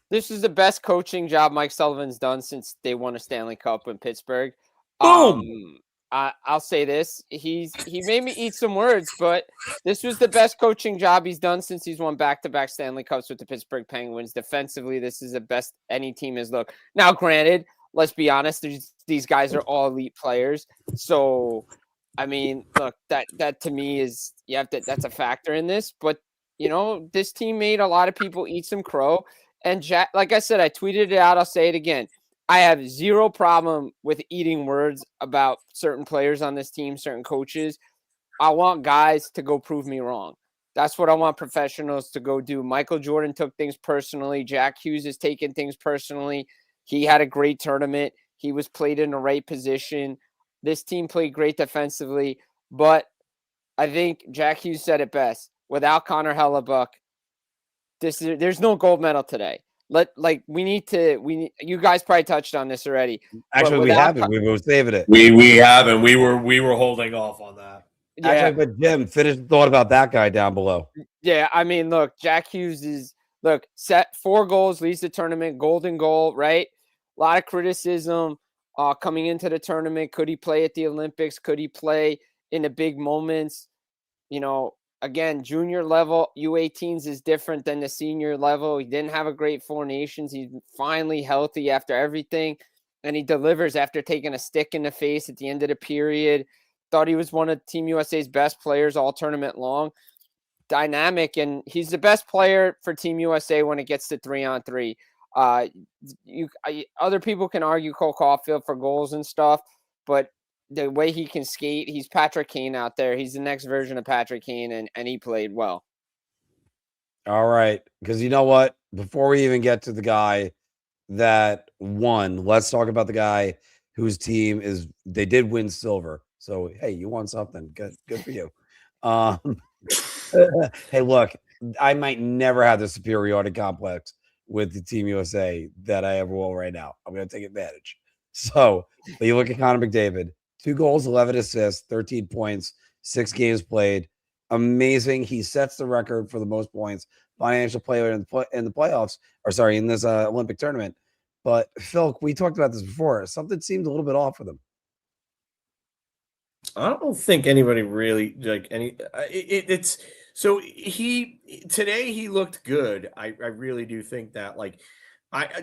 Speaker 5: This is the best coaching job Mike Sullivan's done since they won a Stanley Cup in Pittsburgh.
Speaker 4: Boom.
Speaker 5: I'll say this. He made me eat some words, but this was the best coaching job he's done since he's won back-to-back Stanley Cups with the Pittsburgh Penguins. Defensively, this is the best any team has looked. Now, granted, let's be honest, these guys are all elite players. So, I mean, look, that to me is that's a factor in this. But this team made a lot of people eat some crow. And Jack, like I said, I tweeted it out. I'll say it again. I have zero problem with eating words about certain players on this team, certain coaches. I want guys to go prove me wrong. That's what I want professionals to go do. Michael Jordan took things personally. Jack Hughes has taken things personally. He had a great tournament. He was played in the right position. This team played great defensively. But I think Jack Hughes said it best. Without Connor Hellebuyck, there's no gold medal today. You guys probably touched on this already.
Speaker 1: Actually, we haven't. We were saving it.
Speaker 4: We haven't. We were holding off on that.
Speaker 5: Yeah.
Speaker 1: Actually, but Jim, finish the thought about that guy down below.
Speaker 5: Yeah, I mean, look, Jack Hughes set 4 goals, leads the tournament, golden goal, right? A lot of criticism coming into the tournament. Could he play at the Olympics? Could he play in the big moments? Again, junior level U18s is different than the senior level. He didn't have a great 4 Nations. He's finally healthy after everything, and he delivers after taking a stick in the face at the end of the period. Thought he was one of Team USA's best players all tournament long. Dynamic, and he's the best player for Team USA when it gets to 3-on-3. Other people can argue Cole Caulfield for goals and stuff, but the way he can skate, he's Patrick Kane out there. He's the next version of Patrick Kane, and he played well.
Speaker 1: All right, because you know what? Before we even get to the guy that won, let's talk about the guy whose team they did win silver. So hey, you won something. Good for you. Hey, look, I might never have the superiority complex with the Team USA that I ever will right now. I'm going to take advantage. So, but you look at Connor McDavid, 2 goals, 11 assists, 13 points, 6 games played. Amazing. He sets the record for the most points financial player in the playoffs, in this Olympic tournament. But Phil, we talked about this before. Something seemed a little bit off with him.
Speaker 4: I don't think anybody really it's so today he looked good. I really do think that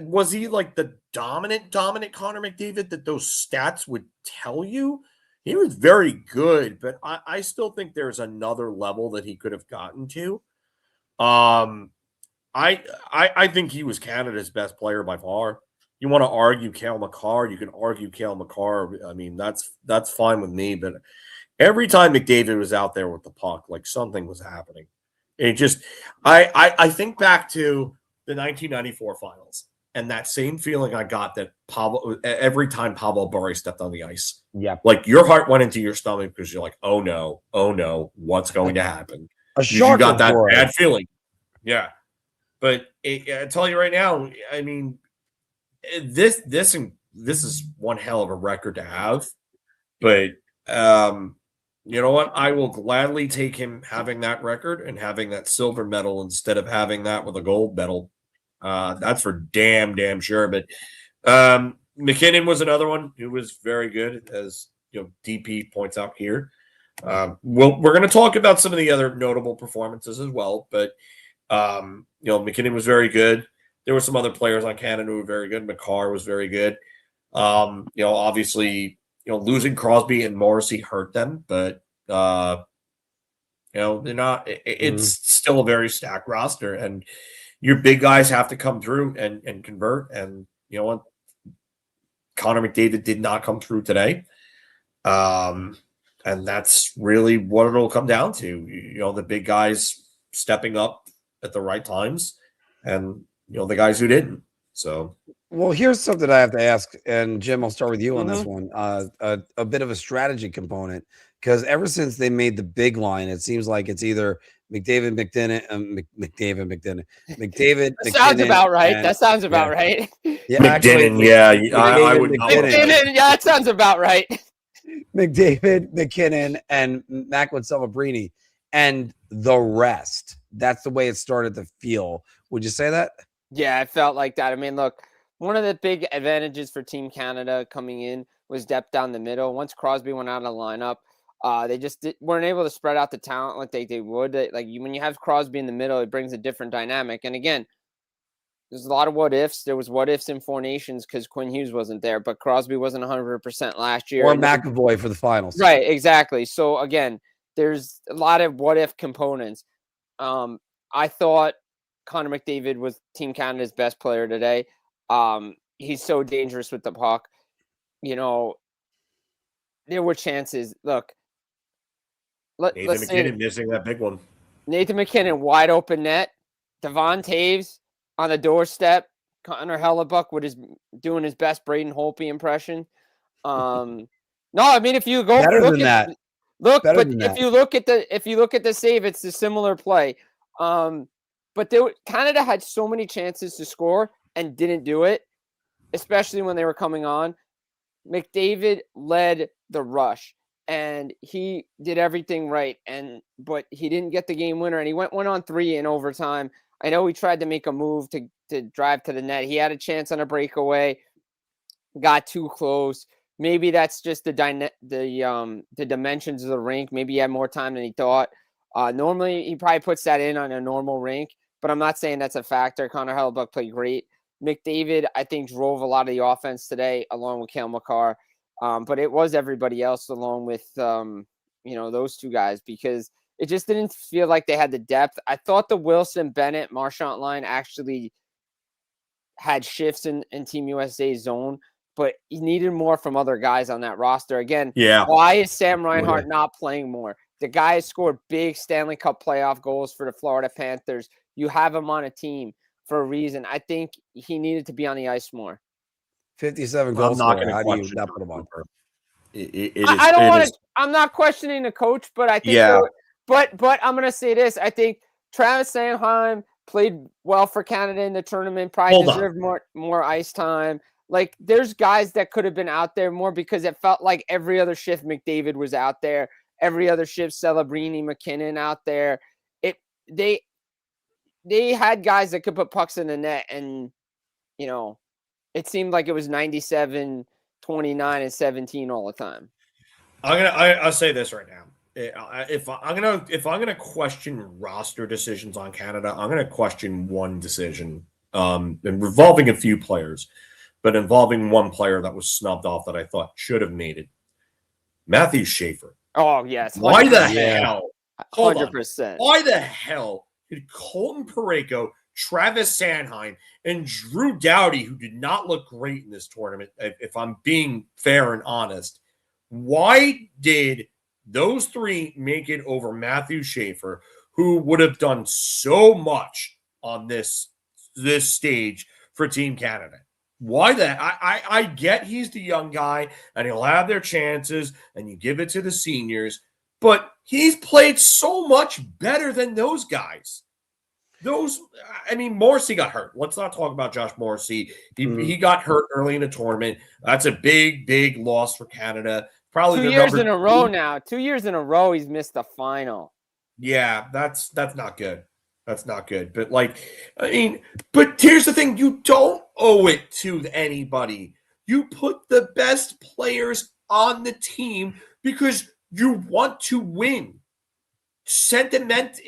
Speaker 4: was he like the dominant Connor McDavid that those stats would tell you? He was very good, but I still think there's another level that he could have gotten to. I think he was Canada's best player by far. You want to argue Cale Makar, you can argue Cale Makar. I mean, that's fine with me. But every time McDavid was out there with the puck, like something was happening. It just, I think back to the 1994 finals and that same feeling I got that every time Pavel Bure stepped on the ice.
Speaker 1: Yeah,
Speaker 4: like your heart went into your stomach because you're like, oh no, what's going to happen?
Speaker 1: You
Speaker 4: got that bad feeling. Yeah, but I tell you right now, I mean. This is one hell of a record to have, but you know what? I will gladly take him having that record and having that silver medal instead of having that with a gold medal. That's for damn sure. But McKinnon was another one who was very good, as DP points out here. We're going to talk about some of the other notable performances as well, but McKinnon was very good. There were some other players on Canada who were very good. Makar was very good. Obviously, losing Crosby and Morrissey hurt them, but they're not. It's still a very stacked roster, and your big guys have to come through and convert. And you know what? Connor McDavid did not come through today. And that's really what it'll come down to. You know, the big guys stepping up at the right times and, you know, the guys who didn't. So,
Speaker 1: well, here's something I have to ask, and Jim, I'll start with you on this
Speaker 5: Mm-hmm.
Speaker 1: one. A bit of a strategy component, because ever since they made the big line, it seems like it's either McDavid, McDavid.
Speaker 5: That sounds
Speaker 1: McKinnon,
Speaker 5: about right.
Speaker 1: and-
Speaker 5: That sounds about
Speaker 1: yeah.
Speaker 5: right.
Speaker 1: Yeah, actually,
Speaker 4: McDinnon, yeah, I
Speaker 1: McDavid,
Speaker 4: would not
Speaker 1: McKinnon.
Speaker 4: want to
Speaker 5: McKinnon, yeah, that sounds about right.
Speaker 1: McDavid, McKinnon, and Macklin Celebrini, and the rest. That's the way it started to feel. Would you say that?
Speaker 5: Yeah, it felt like that. I mean, look, one of the big advantages for Team Canada coming in was depth down the middle. Once Crosby went out of the lineup, they just weren't able to spread out the talent like they would. When you have Crosby in the middle, it brings a different dynamic. And again, there's a lot of what ifs. There was what ifs in Four Nations because Quinn Hughes wasn't there, but Crosby wasn't 100% last year.
Speaker 1: Or McAvoy for the finals.
Speaker 5: Right, exactly. So again, there's a lot of what if components. I thought Connor McDavid was Team Canada's best player today. He's so dangerous with the puck. You know, there were chances. Look,
Speaker 4: Nathan
Speaker 5: let's say
Speaker 4: McKinnon missing that big one.
Speaker 5: Nathan McKinnon wide open net. Devon Taves on the doorstep. Connor Hellebuyck doing his best Braden Holtby impression. No, I mean if you go
Speaker 1: Better
Speaker 5: look
Speaker 1: than
Speaker 5: at,
Speaker 1: that.
Speaker 5: look,
Speaker 1: Better
Speaker 5: but
Speaker 1: than
Speaker 5: if
Speaker 1: that.
Speaker 5: you look at the save, it's a similar play. But Canada had so many chances to score and didn't do it, especially when they were coming on. McDavid led the rush and he did everything right, but he didn't get the game winner, and he went 1-on-3 in overtime. I know he tried to make a move to drive to the net. He had a chance on a breakaway, got too close. Maybe that's just the dimensions of the rink. Maybe he had more time than he thought. Normally, he probably puts that in on a normal rink, but I'm not saying that's a factor. Connor Hellebuyck played great. McDavid, I think, drove a lot of the offense today, along with Cale Makar. But it was everybody else along with, those two guys, because it just didn't feel like they had the depth. I thought the Wilson, Bennett, Marchand line actually had shifts in Team USA's zone, but he needed more from other guys on that roster. Again,
Speaker 4: Yeah.
Speaker 5: why is Sam Reinhart not playing more? The guy has scored big Stanley Cup playoff goals for the Florida Panthers. You have him on a team for a reason. I think he needed to be on the ice more.
Speaker 1: 57
Speaker 4: I'm
Speaker 1: goals.
Speaker 4: not going to
Speaker 1: How do you
Speaker 4: question
Speaker 1: not put him on?
Speaker 5: I don't want to. I'm not questioning the coach, but I think.
Speaker 4: Yeah.
Speaker 5: But I'm going to say this. I think Travis Sanheim played well for Canada in the tournament. Probably deserved more ice time. Like, there's guys that could have been out there more, because it felt like every other shift McDavid was out there. Every other shift, Celebrini, McKinnon out there. They had guys that could put pucks in the net, and it seemed like it was 97, 29, and 17 all the time.
Speaker 4: I'll say this right now. If I'm gonna question roster decisions on Canada, I'm gonna question one decision, and revolving a few players, but involving one player that was snubbed off that I thought should have made it. Matthew Schaefer.
Speaker 5: Oh yes. 100%.
Speaker 4: Why the hell?
Speaker 5: 100%.
Speaker 4: Why the hell did Colton Parayko, Travis Sanheim, and Drew Doughty, who did not look great in this tournament, if I'm being fair and honest, why did those three make it over Matthew Schaefer, who would have done so much on this stage for Team Canada? Why that? I get he's the young guy and he'll have their chances and you give it to the seniors, but he's played so much better than those guys. Morrissey got hurt. Let's not talk about Josh Morrissey. He got hurt early in the tournament. That's a big, big loss for Canada. Probably
Speaker 5: 2 years in a row now. 2 years in a row he's missed the final.
Speaker 4: Yeah, that's not good. That's not good. But but here's the thing. You don't owe it to anybody. You put the best players on the team because you want to win. Sentiment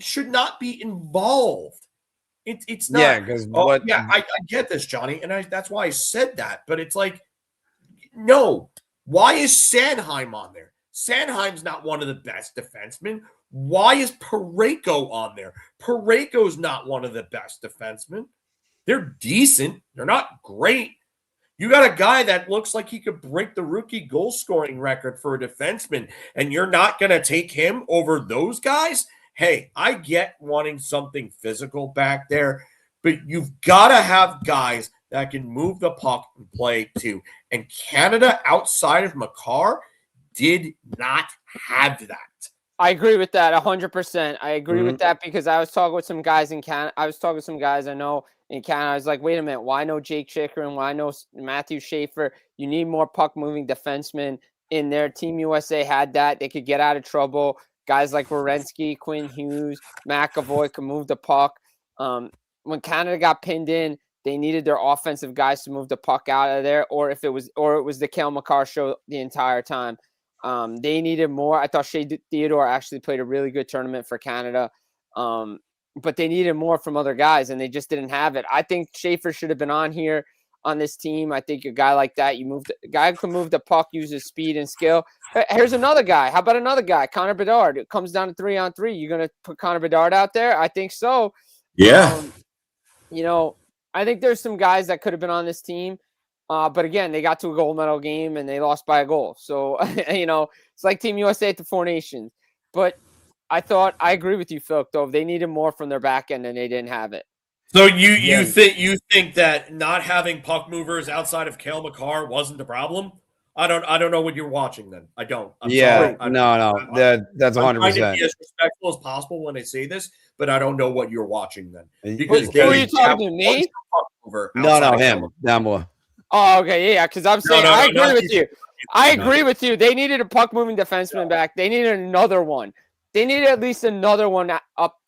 Speaker 4: should not be involved. It's not.
Speaker 1: Yeah, because
Speaker 4: I get this, Johnny, and that's why I said that. But it's like, no. Why is Sanheim on there? Sanheim's not one of the best defensemen. Why is Parayko on there? Parayko's not one of the best defensemen. They're decent. They're not great. You got a guy that looks like he could break the rookie goal scoring record for a defenseman, and you're not going to take him over those guys? Hey, I get wanting something physical back there, but you've got to have guys that can move the puck and play too. And Canada, outside of Makar, did not have that.
Speaker 5: I agree with that 100%. I agree with that because I was talking with some guys in Canada. I was talking with some guys I know in Canada. I was like, wait a minute, why no Jake Chychrun? Why no Matthew Schaefer? You need more puck-moving defensemen in there. Team USA had that. They could get out of trouble. Guys like Werenski, Quinn Hughes, McAvoy could move the puck. When Canada got pinned in, they needed their offensive guys to move the puck out of there, or it was the Cale Makar show the entire time. They needed more. I thought Shea Theodore actually played a really good tournament for Canada, but they needed more from other guys, and they just didn't have it. I think Schaefer should have been on here on this team. I think a guy like that, a guy who can move the puck, uses speed and skill. Here's another guy. How about another guy, Connor Bedard? It comes down to 3-on-3. You're going to put Connor Bedard out there? I think so.
Speaker 4: Yeah.
Speaker 5: I think there's some guys that could have been on this team. But again, they got to a gold medal game and they lost by a goal. So, it's like Team USA at the Four Nations. But I agree with you, Phil, though. They needed more from their back end and they didn't have it.
Speaker 4: So you think that not having puck movers outside of Cale Makar wasn't the problem? I don't know what you're watching then. I don't. I'm sorry.
Speaker 1: That's 100%.
Speaker 4: I'm trying to be as respectful as possible when I say this, but I don't know what you're watching then.
Speaker 5: Because who are you talking to, me?
Speaker 1: No, him. Namwa.
Speaker 5: Oh, okay, yeah, because I'm saying I agree with you. I agree with you. They needed a puck-moving defenseman back. They needed another one. They needed at least another one up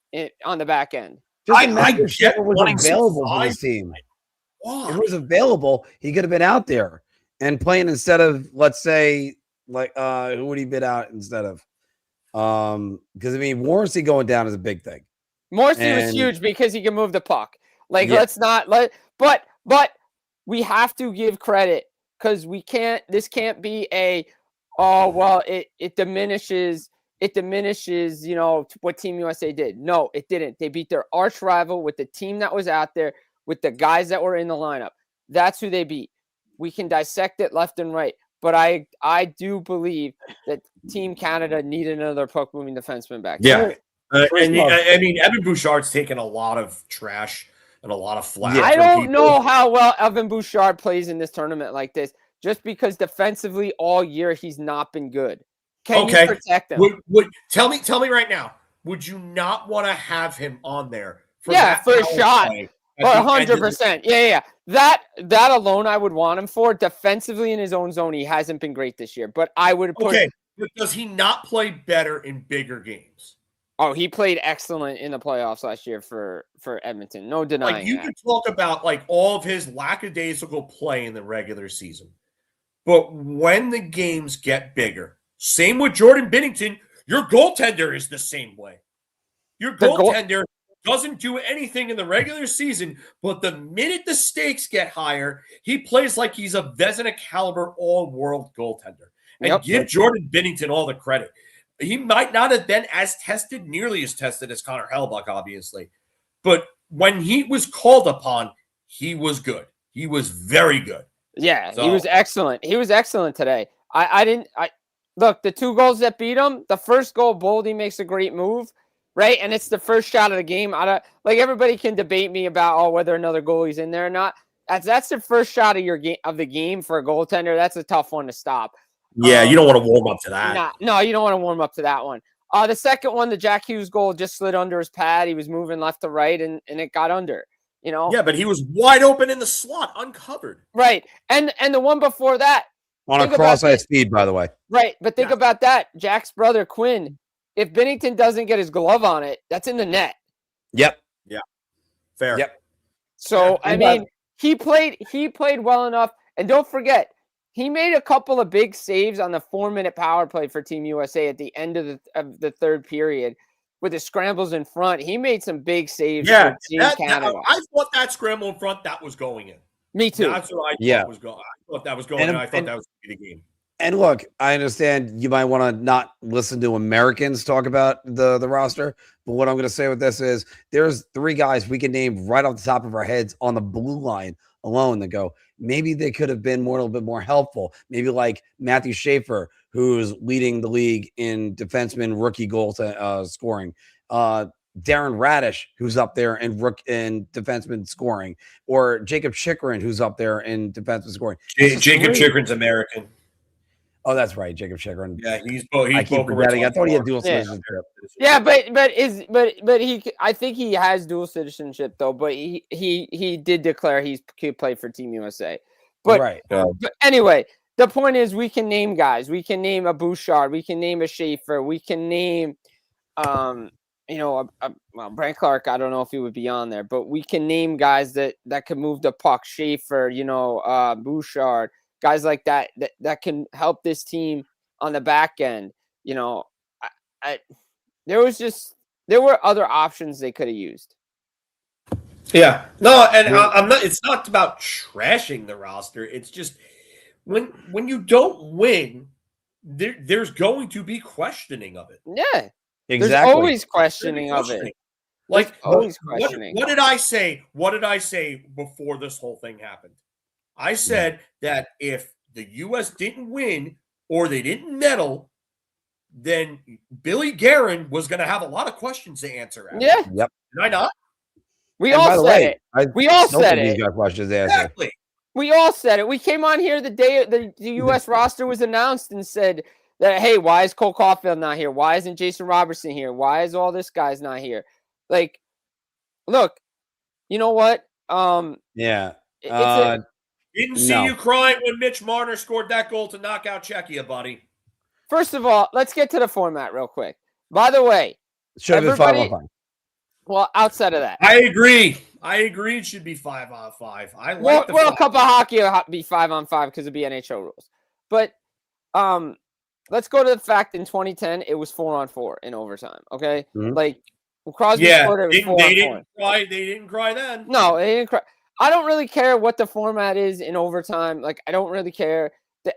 Speaker 5: on the back end.
Speaker 1: I get was available for this team. If it was available, he could have been out there and playing instead of, let's say, like who would he been out instead of? Because Morrissey going down is a big thing.
Speaker 5: Morrissey was huge because he can move the puck. But we have to give credit because this can't be it diminishes what Team USA did. No, it didn't. They beat their arch rival with the team that was out there, with the guys that were in the lineup. That's who they beat. We can dissect it left and right, but I do believe that Team Canada needed another puck-moving defenseman back.
Speaker 4: Yeah. Evan Bouchard's taken a lot of trash and a lot of flack.
Speaker 5: I don't know how well Evan Bouchard plays in this tournament like this, just because defensively all year he's not been good. Can you protect him?
Speaker 4: Tell me right now, would you not want to have him on there for
Speaker 5: a shot? 100%. Yeah. That alone I would want him for. Defensively in his own zone, he hasn't been great this year. But I would put
Speaker 4: does he not play better in bigger games?
Speaker 5: Oh, he played excellent in the playoffs last year for Edmonton. No denying
Speaker 4: that. You can talk about all of his lackadaisical play in the regular season. But when the games get bigger, same with Jordan Binnington, your goaltender is the same way. Your goaltender doesn't do anything in the regular season, but the minute the stakes get higher, he plays like he's a Vezina caliber all-world goaltender. And give Jordan Binnington all the credit. He might not have been nearly as tested as Connor Hellebuyck, obviously. But when he was called upon, he was good. He was very good.
Speaker 5: Yeah, he was excellent. He was excellent today. Look, the two goals that beat him, the first goal, Boldy makes a great move, right? And it's the first shot of the game. Everybody can debate me about whether another goalie's in there or not. That's the first shot of the game for a goaltender. That's a tough one to stop.
Speaker 4: Yeah, you don't want to warm up to that.
Speaker 5: No, you don't want to warm up to that one. The second one, the Jack Hughes goal, just slid under his pad. He was moving left to right, and it got under.
Speaker 4: Yeah, but he was wide open in the slot, uncovered.
Speaker 5: Right, and the one before that,
Speaker 1: on a cross-eyed speed, by the way.
Speaker 5: Right, but think about that. Jack's brother Quinn. If Binnington doesn't get his glove on it, that's in the net.
Speaker 1: Yep.
Speaker 4: Yeah. Fair.
Speaker 1: Yep.
Speaker 5: So he played well enough, and don't forget, he made a couple of big saves on the 4-minute power play for Team USA at the end of the third period with the scrambles in front. He made some big saves for Team Canada.
Speaker 4: I thought that scramble in front, that was going in.
Speaker 5: Me too.
Speaker 4: That's what I thought was going. I thought that was going in. I thought that was going to be the game.
Speaker 1: And look, I understand you might want to not listen to Americans talk about the roster, But what I'm going to say with this is there's 3 guys we can name right off the top of our heads on the blue line alone that go, maybe they could have been a little bit more helpful. Maybe like Matthew Schaefer, who's leading the league in defenseman rookie goal scoring. Darren Radish, who's up there in defenseman scoring, or Jacob Chikrin, who's up there in defenseman scoring.
Speaker 4: Jacob Chikrin's American.
Speaker 1: Oh, that's right, Jacob Chikrin.
Speaker 4: Yeah, he's I
Speaker 1: keep forgetting. I thought he had dual citizenship.
Speaker 5: Yeah, but he. I think he has dual citizenship though. But he did declare he could play for Team USA. But,
Speaker 1: right.
Speaker 5: But anyway, the point is we can name guys. We can name a Bouchard. We can name a Schaefer. We can name well, Brent Clark, I don't know if he would be on there, but we can name guys that can move the puck. Schaefer, Bouchard, guys like that can help this team on the back end. There were other options they could have used.
Speaker 4: Yeah, no, and I'm not. It's not about trashing the roster. It's just when you don't win, there's going to be questioning of it.
Speaker 5: Yeah.
Speaker 1: Exactly.
Speaker 5: There's always questioning of it.
Speaker 4: Like,
Speaker 5: always questioning.
Speaker 4: What did I say? What did I say before this whole thing happened? I said that if the U.S. didn't win or they didn't medal, then Billy Guerin was going to have a lot of questions to answer.
Speaker 5: Yeah.
Speaker 1: Yep.
Speaker 4: Did I not?
Speaker 5: We all said it. We all said it.
Speaker 1: Got questions to answer.
Speaker 4: Exactly.
Speaker 5: We all said it. We came on here the day the U.S. roster was announced and said that, hey, why is Cole Caulfield not here? Why isn't Jason Robertson here? Why is all this guy's not here? Like, look, you know what?
Speaker 1: Yeah.
Speaker 4: Didn't see you crying when Mitch Marner scored that goal to knock out Czechia, buddy.
Speaker 5: First of all, let's get to the format real quick. By the way,
Speaker 1: should have been 5-on-5.
Speaker 5: Well, outside of that,
Speaker 4: I agree. It should be 5-on-5. I like the
Speaker 5: World Cup of Hockey will be 5-on-5 because it'd be NHL rules. But let's go to the fact in 2010 it was 4-on-4 in overtime. Okay, like Crosby scored it was 4-on-4.
Speaker 4: They didn't cry then.
Speaker 5: No, they didn't cry. I don't really care what the format is in overtime. Like, I don't really care.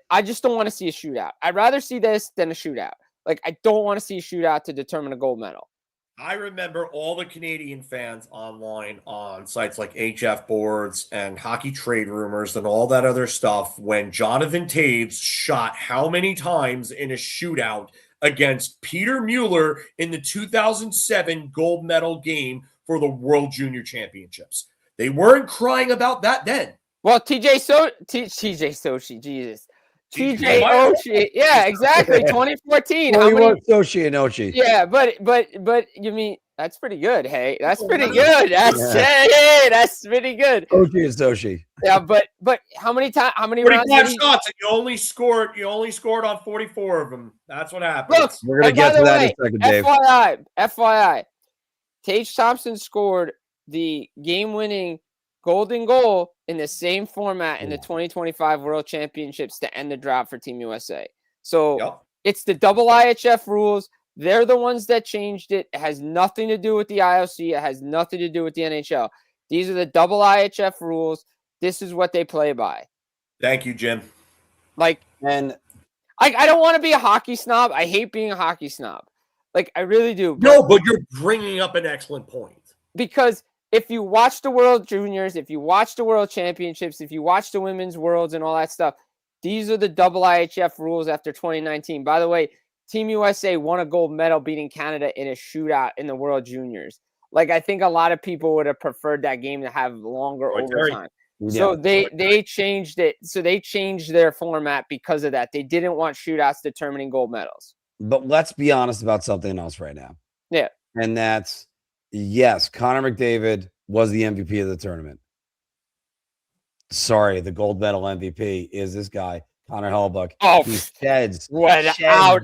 Speaker 5: I just don't want to see a shootout. I'd rather see this than a shootout. Like, I don't want to see a shootout to determine a gold medal.
Speaker 4: I remember all the Canadian fans online on sites like HF Boards and Hockey Trade Rumors and all that other stuff when Jonathan Toews shot how many times in a shootout against Peter Mueller in the 2007 gold medal game for the World Junior Championships. They weren't crying about that then.
Speaker 5: Well, TJ Oshie, Jesus. TJ Oshie. Yeah, exactly. 2014.
Speaker 1: Well, you want Oshie and Oshie.
Speaker 5: Yeah, but you mean that's pretty good. Hey, that's pretty good. That's pretty good.
Speaker 1: Oshie is Oshie.
Speaker 5: Yeah, but how many times? How many
Speaker 4: 45
Speaker 5: rounds?
Speaker 4: shots, and you only scored on 44 of them. That's what happened.
Speaker 5: Look,
Speaker 1: we're gonna get to that in a second, Dave.
Speaker 5: FYI, Tage Thompson scored the game-winning golden goal in the same format in the 2025 World Championships to end the drought for Team USA. So It's the double IHF rules. They're the ones that changed it. It has nothing to do with the IOC. It has nothing to do with the NHL. These are the double IHF rules. This is what they play by.
Speaker 4: Thank you, Jim.
Speaker 5: And I don't want to be a hockey snob. I hate being a hockey snob. Like, I really do.
Speaker 4: But you're bringing up an excellent point.
Speaker 5: Because if you watch the World Juniors, if you watch the World Championships, if you watch the Women's Worlds and all that stuff, these are the double IHF rules after 2019. By the way, Team USA won a gold medal beating Canada in a shootout in the World Juniors. Like, I think a lot of people would have preferred that game to have longer overtime. Yeah. So they changed it. So they changed their format because of that. They didn't want shootouts determining gold medals.
Speaker 1: But let's be honest about something else right now.
Speaker 5: Yeah.
Speaker 1: And that's, yes, Connor McDavid was the MVP of the tournament. Sorry, the gold medal MVP is this guy, Connor Hellebuyck.
Speaker 5: Oh,
Speaker 1: he sheds
Speaker 5: without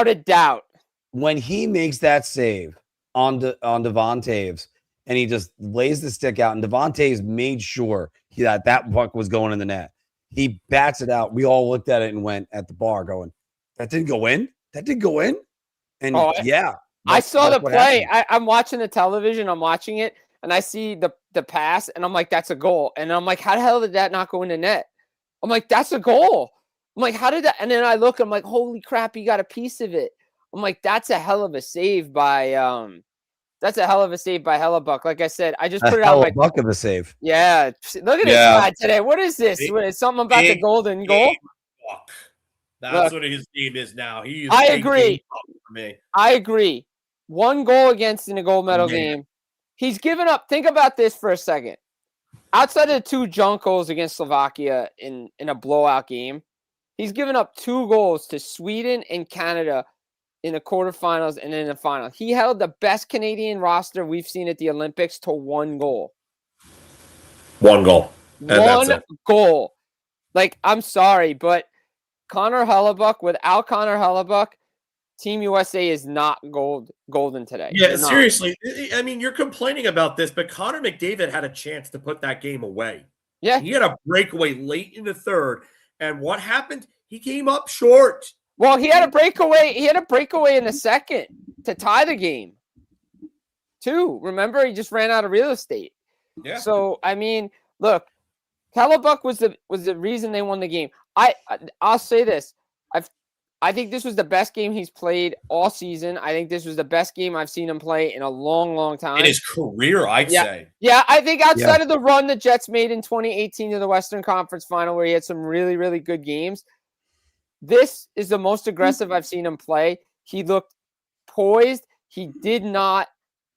Speaker 5: a doubt.
Speaker 1: When he makes that save on Devon Toews, and he just lays the stick out, and Devon Toews made sure that puck was going in the net. He bats it out. We all looked at it and went at the bar going, that didn't go in? That didn't go in? And
Speaker 5: I saw the play. I'm watching the television. I'm watching it, and I see the pass, and I'm like, that's a goal. And I'm like, how the hell did that not go in the net? I'm like, that's a goal. I'm like, how did that? And then I look, I'm like, holy crap, he got a piece of it. I'm like, that's a hell of a save by Hellebuyck. Like I said, I just put it on my
Speaker 1: Hellebuyck of a save.
Speaker 5: Yeah. Look at this guy today. What is this? Is something about the golden goal?
Speaker 4: Buck. That's
Speaker 5: Look,
Speaker 4: what his name is now. He is
Speaker 5: I
Speaker 4: a
Speaker 5: agree.
Speaker 4: game buck for me.
Speaker 5: I agree. 1 goal against in a gold medal game. He's given up. Think about this for a second. Outside of the 2 junk goals against Slovakia in a blowout game, he's given up 2 goals to Sweden and Canada in the quarterfinals and in the final. He held the best Canadian roster we've seen at the Olympics to 1 goal.
Speaker 4: 1 goal.
Speaker 5: One goal. Like, I'm sorry, but Connor Hellebuyck, without Connor Hellebuyck, Team USA is not golden today.
Speaker 4: Yeah, seriously. I mean, you're complaining about this, but Connor McDavid had a chance to put that game away.
Speaker 5: Yeah.
Speaker 4: He had a breakaway late in the third, and what happened? He came up short.
Speaker 5: Well, he had a breakaway. He had a breakaway in the second to tie the game, too. Remember, he just ran out of real estate.
Speaker 4: Yeah.
Speaker 5: So, I mean, look, Hellebuyck was the reason they won the game. I'll say this. I think this was the best game he's played all season. I think this was the best game I've seen him play in a long, long time.
Speaker 4: In his career, I'd say.
Speaker 5: Yeah, I think outside of the run the Jets made in 2018 to the Western Conference Final, where he had some really, really good games, this is the most aggressive I've seen him play. He looked poised. He did not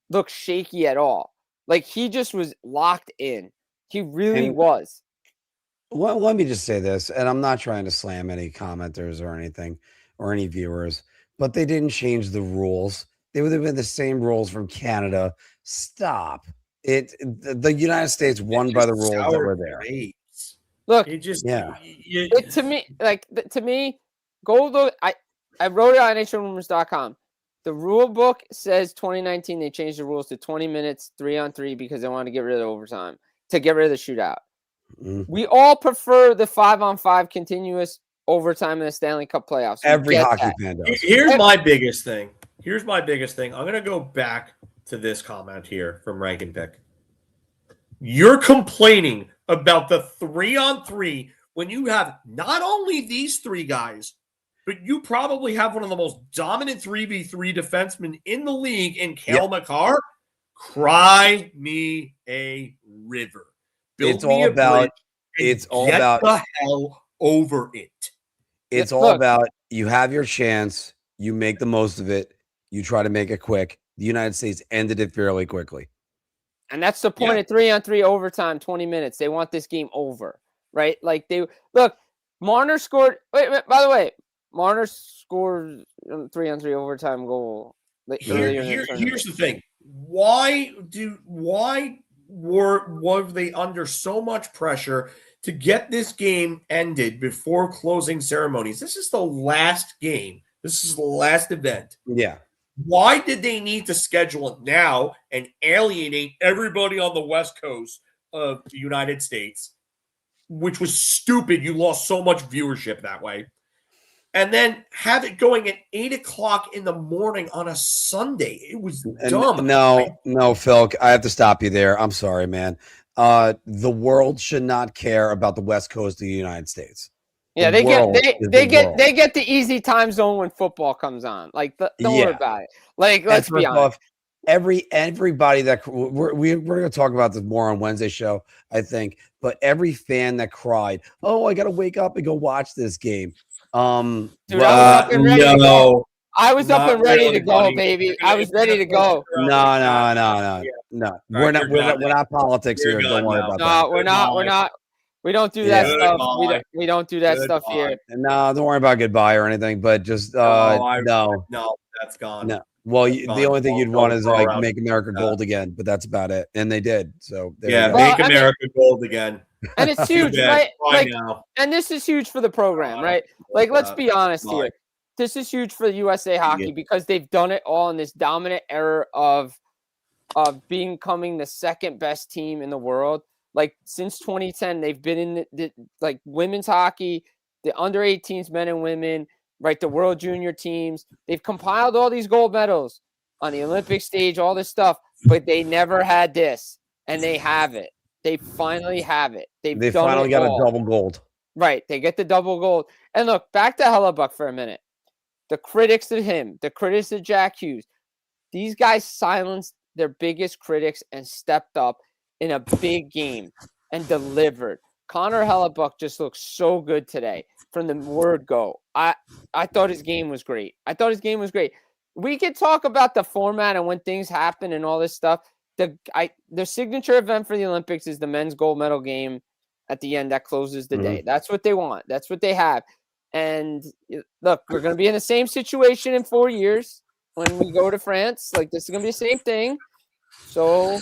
Speaker 5: look shaky at all. Like, he just was locked in. He really was.
Speaker 1: Well, let me just say this, and I'm not trying to slam any commenters or anything or any viewers, but they didn't change the rules. They would have been the same rules from Canada. Stop it. The United States won by the rules that were there.
Speaker 5: Look,
Speaker 4: it just
Speaker 5: to me, goal. I wrote it on NHLRumors.com. The rule book says 2019 they changed the rules to 20 minutes 3-on-3 because they wanted to get rid of overtime, to get rid of the shootout. We all prefer the 5-on-5 continuous overtime in the Stanley Cup playoffs.
Speaker 1: Every hockey fan does.
Speaker 4: Here's my biggest thing. I'm going to go back to this comment here from Rankin Pick. You're complaining about the 3-on-3 when you have not only these 3 guys, but you probably have one of the most dominant 3v3 defensemen in the league in Cale Makar. Cry me a river. Build
Speaker 1: it's all about
Speaker 4: the hell over it.
Speaker 1: It's all about you have your chance, you make the most of it, you try to make it quick. The United States ended it fairly quickly.
Speaker 5: And that's the point of 3-on-3 overtime, 20 minutes. They want this game over, right? Like Marner scored. By the way, Marner scored 3-on-3 overtime goal.
Speaker 4: Here's the thing. Why were they under so much pressure to get this game ended before closing ceremonies? This is the last game. This is the last event.
Speaker 1: Yeah.
Speaker 4: Why did they need to schedule it now and alienate everybody on the West Coast of the United States, which was stupid? You lost so much viewership that way. And then have it going at 8:00 in the morning on a Sunday. It was dumb.
Speaker 1: No, Phil, I have to stop you there. I'm sorry, man. The world should not care about the West Coast of the United States.
Speaker 5: Yeah, they get the easy time zone when football comes on. Like, don't worry about it. Like, let's be honest.
Speaker 1: Everybody that we're going to talk about this more on Wednesday show, I think. But every fan that cried, "Oh, I got to wake up and go watch this game."
Speaker 5: Dude, I was up and ready to go, baby. I was ready to go.
Speaker 1: No. We're not politics here. Don't worry about that.
Speaker 5: No, we're not. We don't do that stuff. We don't do that stuff here.
Speaker 1: No, don't worry about goodbye or anything. But just
Speaker 4: no, that's gone.
Speaker 1: No. Well, the only thing you'd want is like make America gold again, but that's about it. And they did. So
Speaker 4: make America gold again.
Speaker 5: And it's huge, right? And this is huge for the program, right? Like, let's be honest here. This is huge for USA Hockey because they've done it all in this dominant era of becoming the second best team in the world. Like, since 2010, they've been in the women's hockey, the under 18s, men and women, right? The world junior teams. They've compiled all these gold medals on the Olympic stage, all this stuff, but they never had this, and they have it. They finally have it. They finally
Speaker 1: got a double gold.
Speaker 5: Right. They get the double gold. And look, back to Hellebuyck for a minute. the critics of him, the critics of Jack Hughes, these guys silenced their biggest critics and stepped up in a big game and delivered. Connor Hellebuyck just looks so good today from the word go. I thought his game was great. We could talk about the format and when things happen and all this stuff. The signature event for the Olympics is the men's gold medal game at the end that closes the day. That's what they want. That's what they have. And look, we're going to be in the same situation in 4 years when we go to France. Like, this is going to be the same thing. So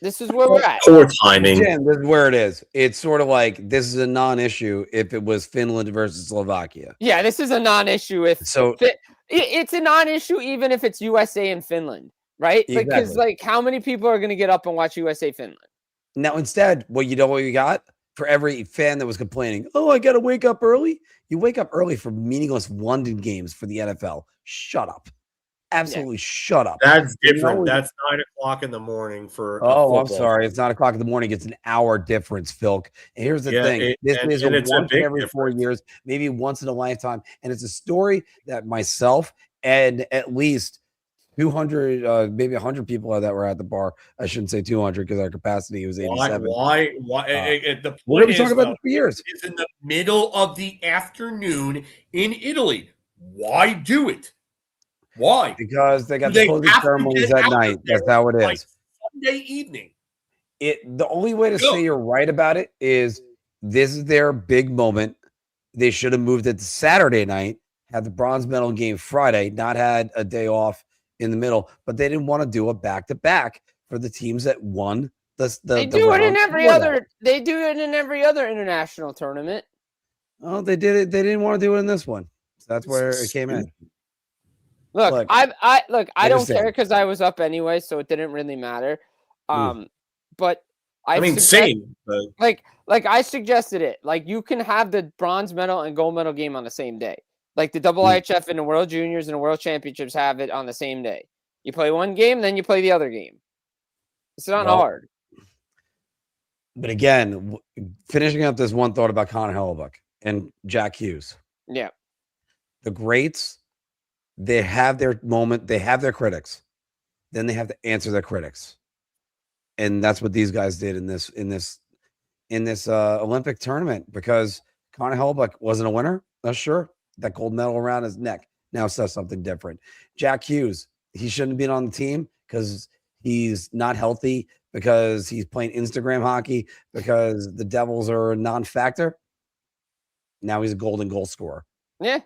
Speaker 5: this is where we're at.
Speaker 4: Poor timing.
Speaker 1: Jim, this is where it is. It's sort of like this is a non-issue if it was Finland versus Slovakia.
Speaker 5: Yeah, this is a non-issue. It's a non-issue even if it's USA and Finland, right?
Speaker 1: Exactly.
Speaker 5: Because, like, how many people are going to get up and watch USA Finland?
Speaker 1: Now, instead, what you got? For every fan that was complaining, oh, I got to wake up early. You wake up early for meaningless London games for the NFL. Shut up. Absolutely shut up.
Speaker 4: That's different. That's 9 o'clock in the morning for.
Speaker 1: I'm sorry. It's 9 o'clock in the morning. It's an hour difference, Phil. And here's the thing. This is once every 4 years, maybe once in a lifetime. And it's a story that myself and at least 200, maybe 100 people that were at the bar. I shouldn't say 200 because our capacity was 87.
Speaker 4: Why? The
Speaker 1: We're
Speaker 4: point
Speaker 1: going to talk about this for years.
Speaker 4: It's in the middle of the afternoon in Italy. Why do it? Why?
Speaker 1: Because they got the closing ceremonies at night. That's how it is.
Speaker 4: Like Sunday evening.
Speaker 1: The only way to say you're right about it is this is their big moment. They should have moved it to Saturday night, had the bronze medal game Friday, not had a day off in the middle, but they didn't want to do a back-to-back for the teams that won
Speaker 5: they do it in every other international tournament.
Speaker 1: Oh, they did it. They didn't want to do it in this one. So that's where it came in.
Speaker 5: Look, I don't care because I was up anyway, so it didn't really matter. But
Speaker 4: same. But...
Speaker 5: Like I suggested it. Like, you can have the bronze medal and gold medal game on the same day. Like the IIHF and the World Juniors and the World Championships have it on the same day. You play one game, then you play the other game. It's not hard.
Speaker 1: But again, finishing up this one thought about Connor Hellebuyck and Jack Hughes.
Speaker 5: Yeah.
Speaker 1: The greats, they have their moment. They have their critics. Then they have to answer their critics. And that's what these guys did in this Olympic tournament, because Connor Hellebuyck wasn't a winner. That's sure. That gold medal around his neck now says something different. Jack Hughes, he shouldn't have been on the team because he's not healthy, because he's playing Instagram hockey, because the Devils are a non-factor. Now he's a golden goal scorer.
Speaker 5: Yeah,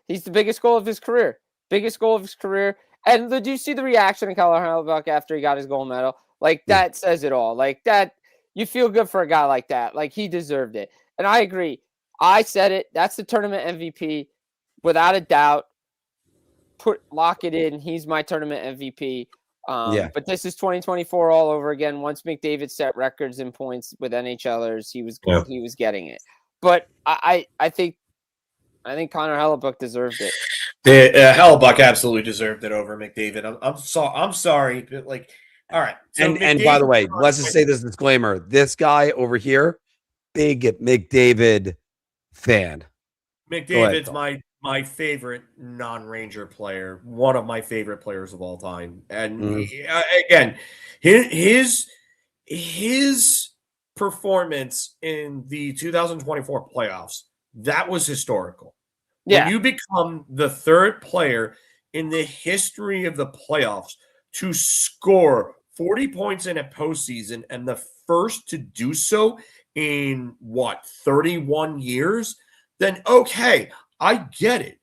Speaker 5: he's the biggest goal of his career. And did you see the reaction of Connor Hellebuyck after he got his gold medal? Like, that says it all. Like, that, you feel good for a guy like that. Like, he deserved it. And I agree. I said it. That's the tournament MVP, without a doubt. Lock it in. He's my tournament MVP. But this is 2024 all over again. Once McDavid set records in points with NHLers, he was getting it. But I think Connor Hellebuyck deserved it.
Speaker 4: Hellebuyck absolutely deserved it over McDavid. I'm sorry, but like, all right. So
Speaker 1: and by the way, let's just say this disclaimer: this guy over here, big McDavid fan.
Speaker 4: McDavid's my favorite non-Ranger player, one of my favorite players of all time. And again, his performance in the 2024 playoffs, that was historical.
Speaker 5: Yeah.
Speaker 4: When you become the third player in the history of the playoffs to score 40 points in a postseason and the first to do so in 31 years, then okay, I get it.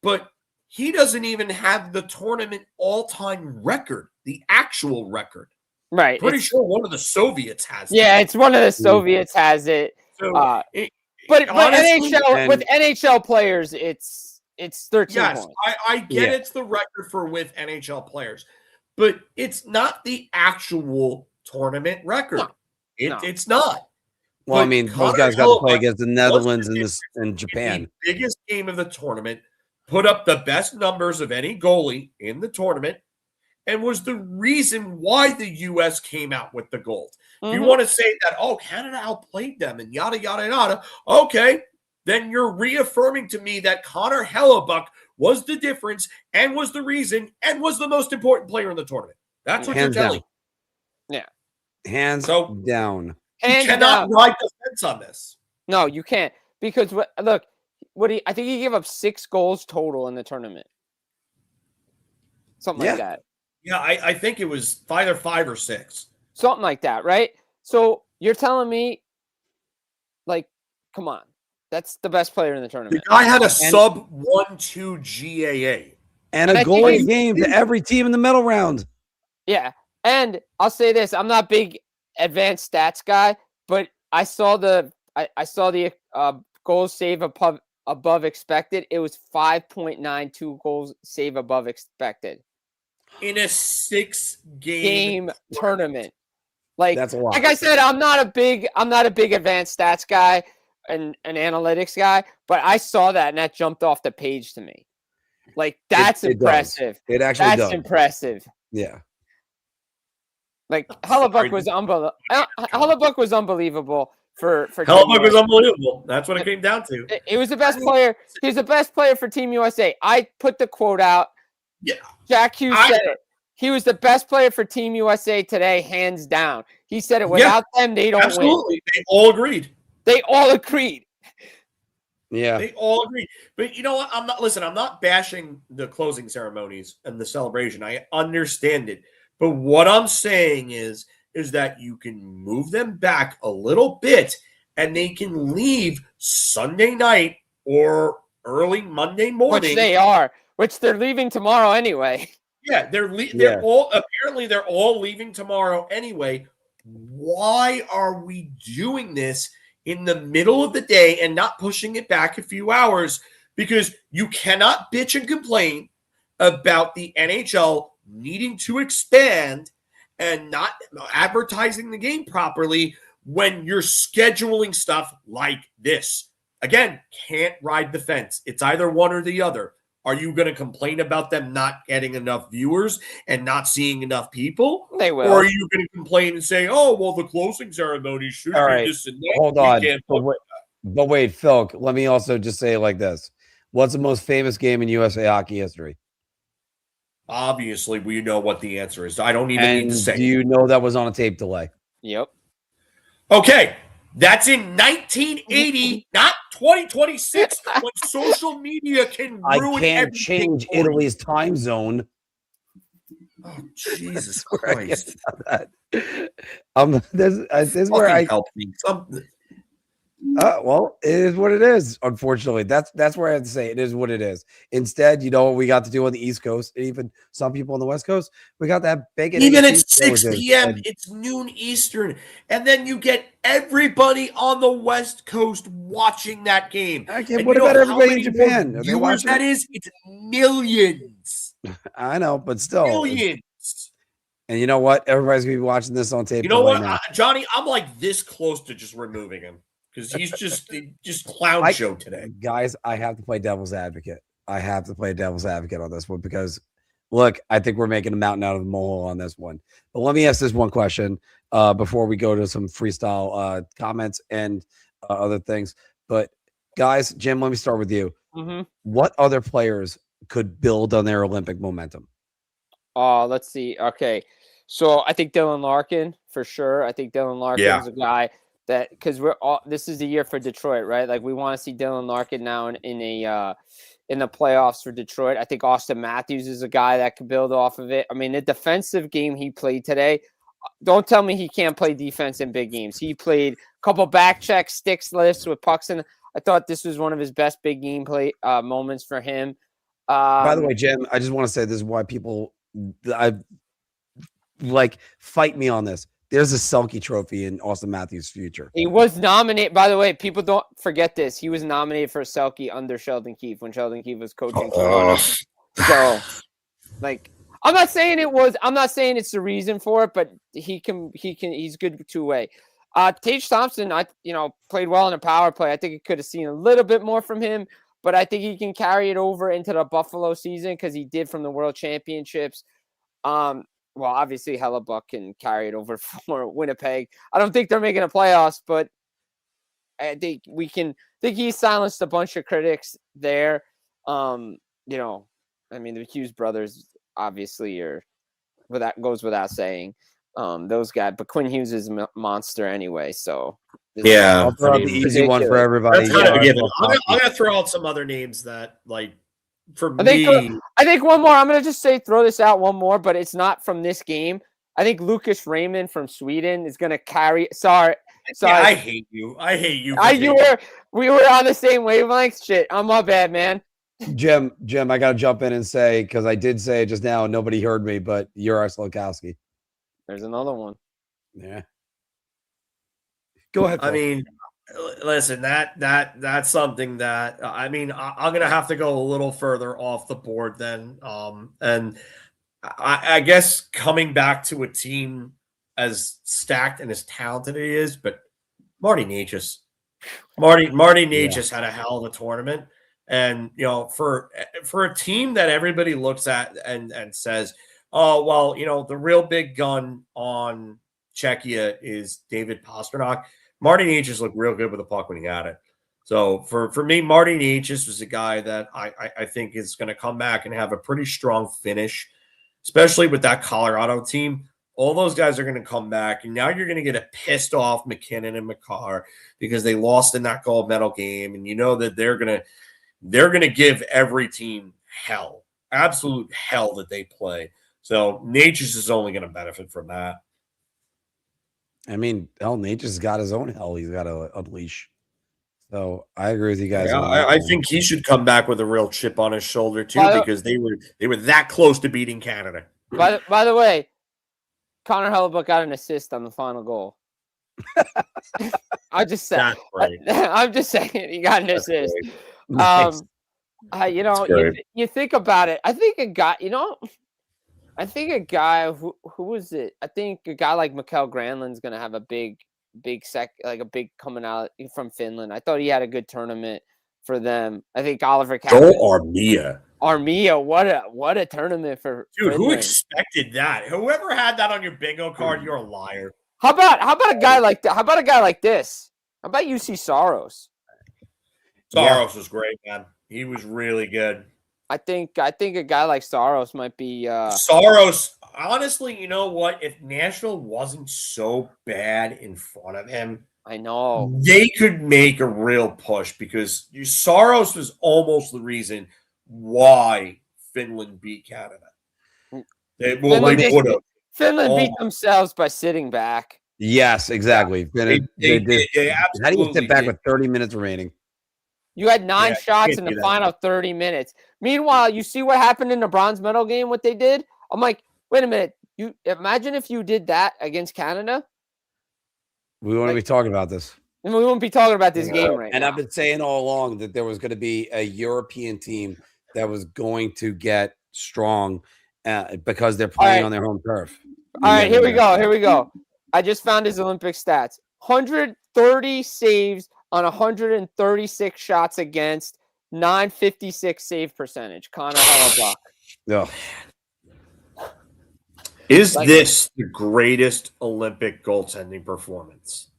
Speaker 4: But he doesn't even have the tournament all-time record, the actual record.
Speaker 5: Right.
Speaker 4: Pretty sure one of the Soviets has it.
Speaker 5: Yeah, it's one of the Soviets has it.
Speaker 4: So,
Speaker 5: but
Speaker 4: honestly,
Speaker 5: with NHL players, it's 13 points.
Speaker 4: I get it's the record for with NHL players, but it's not the actual tournament record. It's not.
Speaker 1: Well, I mean, those guys got to play against the Netherlands and Japan.
Speaker 4: The biggest game of the tournament, put up the best numbers of any goalie in the tournament, and was the reason why the U.S. came out with the gold. You want to say that, Canada outplayed them and yada, yada, yada. Okay, then you're reaffirming to me that Connor Hellebuyck was the difference and was the reason and was the most important player in the tournament. That's what
Speaker 1: Hands
Speaker 4: you're telling
Speaker 1: down.
Speaker 5: Yeah.
Speaker 1: Hands
Speaker 4: So,
Speaker 1: down.
Speaker 4: You
Speaker 5: Hands
Speaker 4: cannot
Speaker 5: down.
Speaker 4: ride the fence on this.
Speaker 5: No, you can't. Because, look, I think he gave up 6 goals total in the tournament. Something like that.
Speaker 4: Yeah, I think it was either 5 or 6.
Speaker 5: Something like that, right? So you're telling me, like, come on. That's the best player in the
Speaker 4: The
Speaker 5: tournament.
Speaker 4: guy had a sub 1.2 GAA.
Speaker 1: And a goal a game to every team in the middle round.
Speaker 5: Yeah. And I'll say this. I'm not a big advanced stats guy, but I saw the goals save above expected. It was 5.92 goals save above expected.
Speaker 4: In a 6-game
Speaker 5: tournament. Like,
Speaker 1: that's a lot.
Speaker 5: Like I said, I'm not a big advanced stats guy and an analytics guy, but I saw that and that jumped off the page to me. Like, that's impressive.
Speaker 1: It actually does.
Speaker 5: That's impressive.
Speaker 1: Yeah.
Speaker 5: Like, Hellebuyck was unbelievable. Hellebuyck was unbelievable for
Speaker 4: Hellebuyck was unbelievable. That's what it came down to.
Speaker 5: He was the best player. He was the best player for Team USA. I put the quote out.
Speaker 4: Yeah.
Speaker 5: Jack Hughes said it. He was the best player for Team USA today, hands down. He said it. Without them, they don't
Speaker 4: absolutely.
Speaker 5: win.
Speaker 4: They all agreed.
Speaker 5: They all agreed.
Speaker 1: Yeah.
Speaker 4: They all agreed. But you know what? I'm not bashing the closing ceremonies and the celebration. I understand it. But what I'm saying is that you can move them back a little bit and they can leave Sunday night or early Monday morning.
Speaker 5: Which they're leaving tomorrow anyway.
Speaker 4: Yeah, they're all leaving tomorrow anyway. Why are we doing this in the middle of the day and not pushing it back a few hours? Because you cannot bitch and complain about the NHL needing to expand and not advertising the game properly when you're scheduling stuff like this. Again, can't ride the fence. It's either one or the other. Are you going to complain about them not getting enough viewers and not seeing enough people?
Speaker 5: They will.
Speaker 4: Or are you going to complain and say, oh, well, the closing ceremony should be this and that?
Speaker 1: Hold on. But wait, Phil, let me also just say it like this. What's the most famous game in USA hockey history?
Speaker 4: Obviously, we know what the answer is. I don't even need to say.
Speaker 1: Do you know that was on a tape delay?
Speaker 5: Yep.
Speaker 4: Okay. That's in 1980, not 2026, when social media can ruin
Speaker 1: I can't change Italy's time zone.
Speaker 4: Oh, Jesus Christ.
Speaker 1: This is where I
Speaker 4: help me.
Speaker 1: Well, it is what it is. Unfortunately, that's where I have to say it is what it is. Instead, you know what we got to do on the East Coast, and even some people on the West Coast, we got that big.
Speaker 4: Even at 6 p.m., it's noon Eastern, and then you get everybody on the West Coast watching that game.
Speaker 1: Okay, what about everybody in Japan?
Speaker 4: Viewers, that is, it's millions.
Speaker 1: I know, but still,
Speaker 4: millions.
Speaker 1: And you know what? Everybody's gonna be watching this on tape.
Speaker 4: You know what, Johnny? I'm like this close to just removing him. Because he's just clown show today.
Speaker 1: Guys, I have to play devil's advocate. I have to play devil's advocate on this one because, look, I think we're making a mountain out of a molehill on this one. But let me ask this one question before we go to some freestyle comments and other things. But, guys, Jim, let me start with you.
Speaker 5: Mm-hmm.
Speaker 1: What other players could build on their Olympic momentum?
Speaker 5: Let's see. Okay. So I think Dylan Larkin, for sure. I think Dylan Larkin is a guy that, because this is the year for Detroit, right? Like, we want to see Dylan Larkin now in the playoffs for Detroit. I think Austin Matthews is a guy that could build off of it. I mean, the defensive game he played today, don't tell me he can't play defense in big games. He played a couple back checks, sticks lifts with pucks, and I thought this was one of his best big game play moments for him.
Speaker 1: By the way, Jim, I just want to say this is why people fight me on this. There's a Selke trophy in Austin Matthews' future.
Speaker 5: He was nominated, by the way, people don't forget this. He was nominated for a Selke under Sheldon Keefe when Sheldon Keefe was coaching. So, like, I'm not saying it's the reason for it, but he's good two-way. Tage Thompson, played well in a power play. I think it could have seen a little bit more from him, but I think he can carry it over into the Buffalo season because he did from the World Championships. Well, obviously, Hellebuyck can carry it over for Winnipeg. I don't think they're making a playoffs, but I think he silenced a bunch of critics there. You know, I mean, the Hughes brothers obviously goes without saying. Those guys, but Quinn Hughes is a monster anyway, so
Speaker 4: Yeah,
Speaker 1: I'll throw out the easy one for everybody.
Speaker 4: That's kind of a given. I'm gonna throw out some other names that, like, for me.
Speaker 5: I think one more. I'm gonna just throw this out one more, but it's not from this game. I think Lucas Raymond from Sweden is gonna carry. Sorry.
Speaker 4: Yeah, I hate you.
Speaker 5: We were on the same wavelength. Shit, I'm my bad, man.
Speaker 1: Jim, I got to jump in and say, because I did say it just now and nobody heard me, but you're Filkowski.
Speaker 5: There's another one.
Speaker 1: Yeah. Go ahead.
Speaker 4: I mean, listen, that's something that I'm gonna have to go a little further off the board then. And I guess coming back to a team as stacked and as talented it is, but Marty Necas had a hell of a tournament. And, you know, for a team that everybody looks at and says, oh, well, you know, the real big gun on Czechia is David Pastrnak. Marty Necas looked real good with the puck when he got it. So for me, Marty Necas was a guy that I think is going to come back and have a pretty strong finish, especially with that Colorado team. All those guys are going to come back, and now you're going to get a pissed off McKinnon and Makar because they lost in that gold medal game, and you know that they're going to give every team hell, absolute hell that they play. So Necas is only going to benefit from that.
Speaker 1: I mean, Necas got his own hell he's got to unleash. So I agree with you guys.
Speaker 4: Yeah, I think he should come back with a real chip on his shoulder too, because they were that close to beating Canada.
Speaker 5: By the way, Connor Hellebuyck got an assist on the final goal. I'm just saying he got an assist.
Speaker 1: Nice.
Speaker 5: You know, you think about it. I think a guy who was it? I think a guy like Mikael Granlund's gonna have a big coming out from Finland. I thought he had a good tournament for them. I think Oliver Armia, what a tournament for
Speaker 4: dude.
Speaker 5: Finland.
Speaker 4: Who expected that? Whoever had that on your bingo card, you're a liar.
Speaker 5: How about a guy like that? How about a guy like this? How about UC Saros?
Speaker 4: Saros was great, man. He was really good.
Speaker 5: I think a guy like Saros might be
Speaker 4: Saros. Honestly, you know what? If Nashville wasn't so bad in front of him,
Speaker 5: I know
Speaker 4: they could make a real push, because Saros was almost the reason why Finland beat Canada.
Speaker 5: Finland beat themselves by sitting back.
Speaker 1: Yes, exactly.
Speaker 4: They
Speaker 1: How do you sit back with 30 minutes remaining?
Speaker 5: You had 9 shots in the final 30 minutes. Meanwhile, you see what happened in the bronze medal game, what they did? I'm like, wait a minute. You imagine if you did that against Canada?
Speaker 1: We wouldn't be talking about this.
Speaker 5: And we wouldn't be talking about this game right
Speaker 1: and
Speaker 5: now.
Speaker 1: I've been saying all along that there was going to be a European team that was going to get strong because they're playing on their home turf.
Speaker 5: All right, here we go. I just found his Olympic stats. 130 saves on 136 shots against, 956 save percentage. Connor Hellebuyck.
Speaker 1: Yeah.
Speaker 4: Is this the greatest Olympic goaltending performance?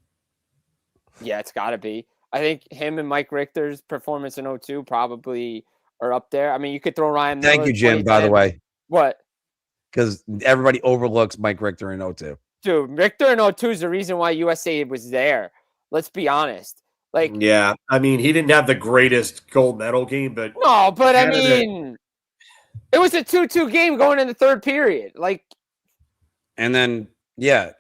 Speaker 5: Yeah, it's got to be. I think him and Mike Richter's performance in 02 probably are up there. I mean, you could throw Ryan Miller.
Speaker 1: Thank you, Jim, by the way.
Speaker 5: What?
Speaker 1: Because everybody overlooks Mike Richter in 02.
Speaker 5: Dude, Richter in 02 is the reason why USA was there. Let's be honest.
Speaker 4: Yeah, I mean, he didn't have the greatest gold medal game, but
Speaker 5: no, but Canada, I mean, it was a 2-2 game going in the third period.
Speaker 1: And then,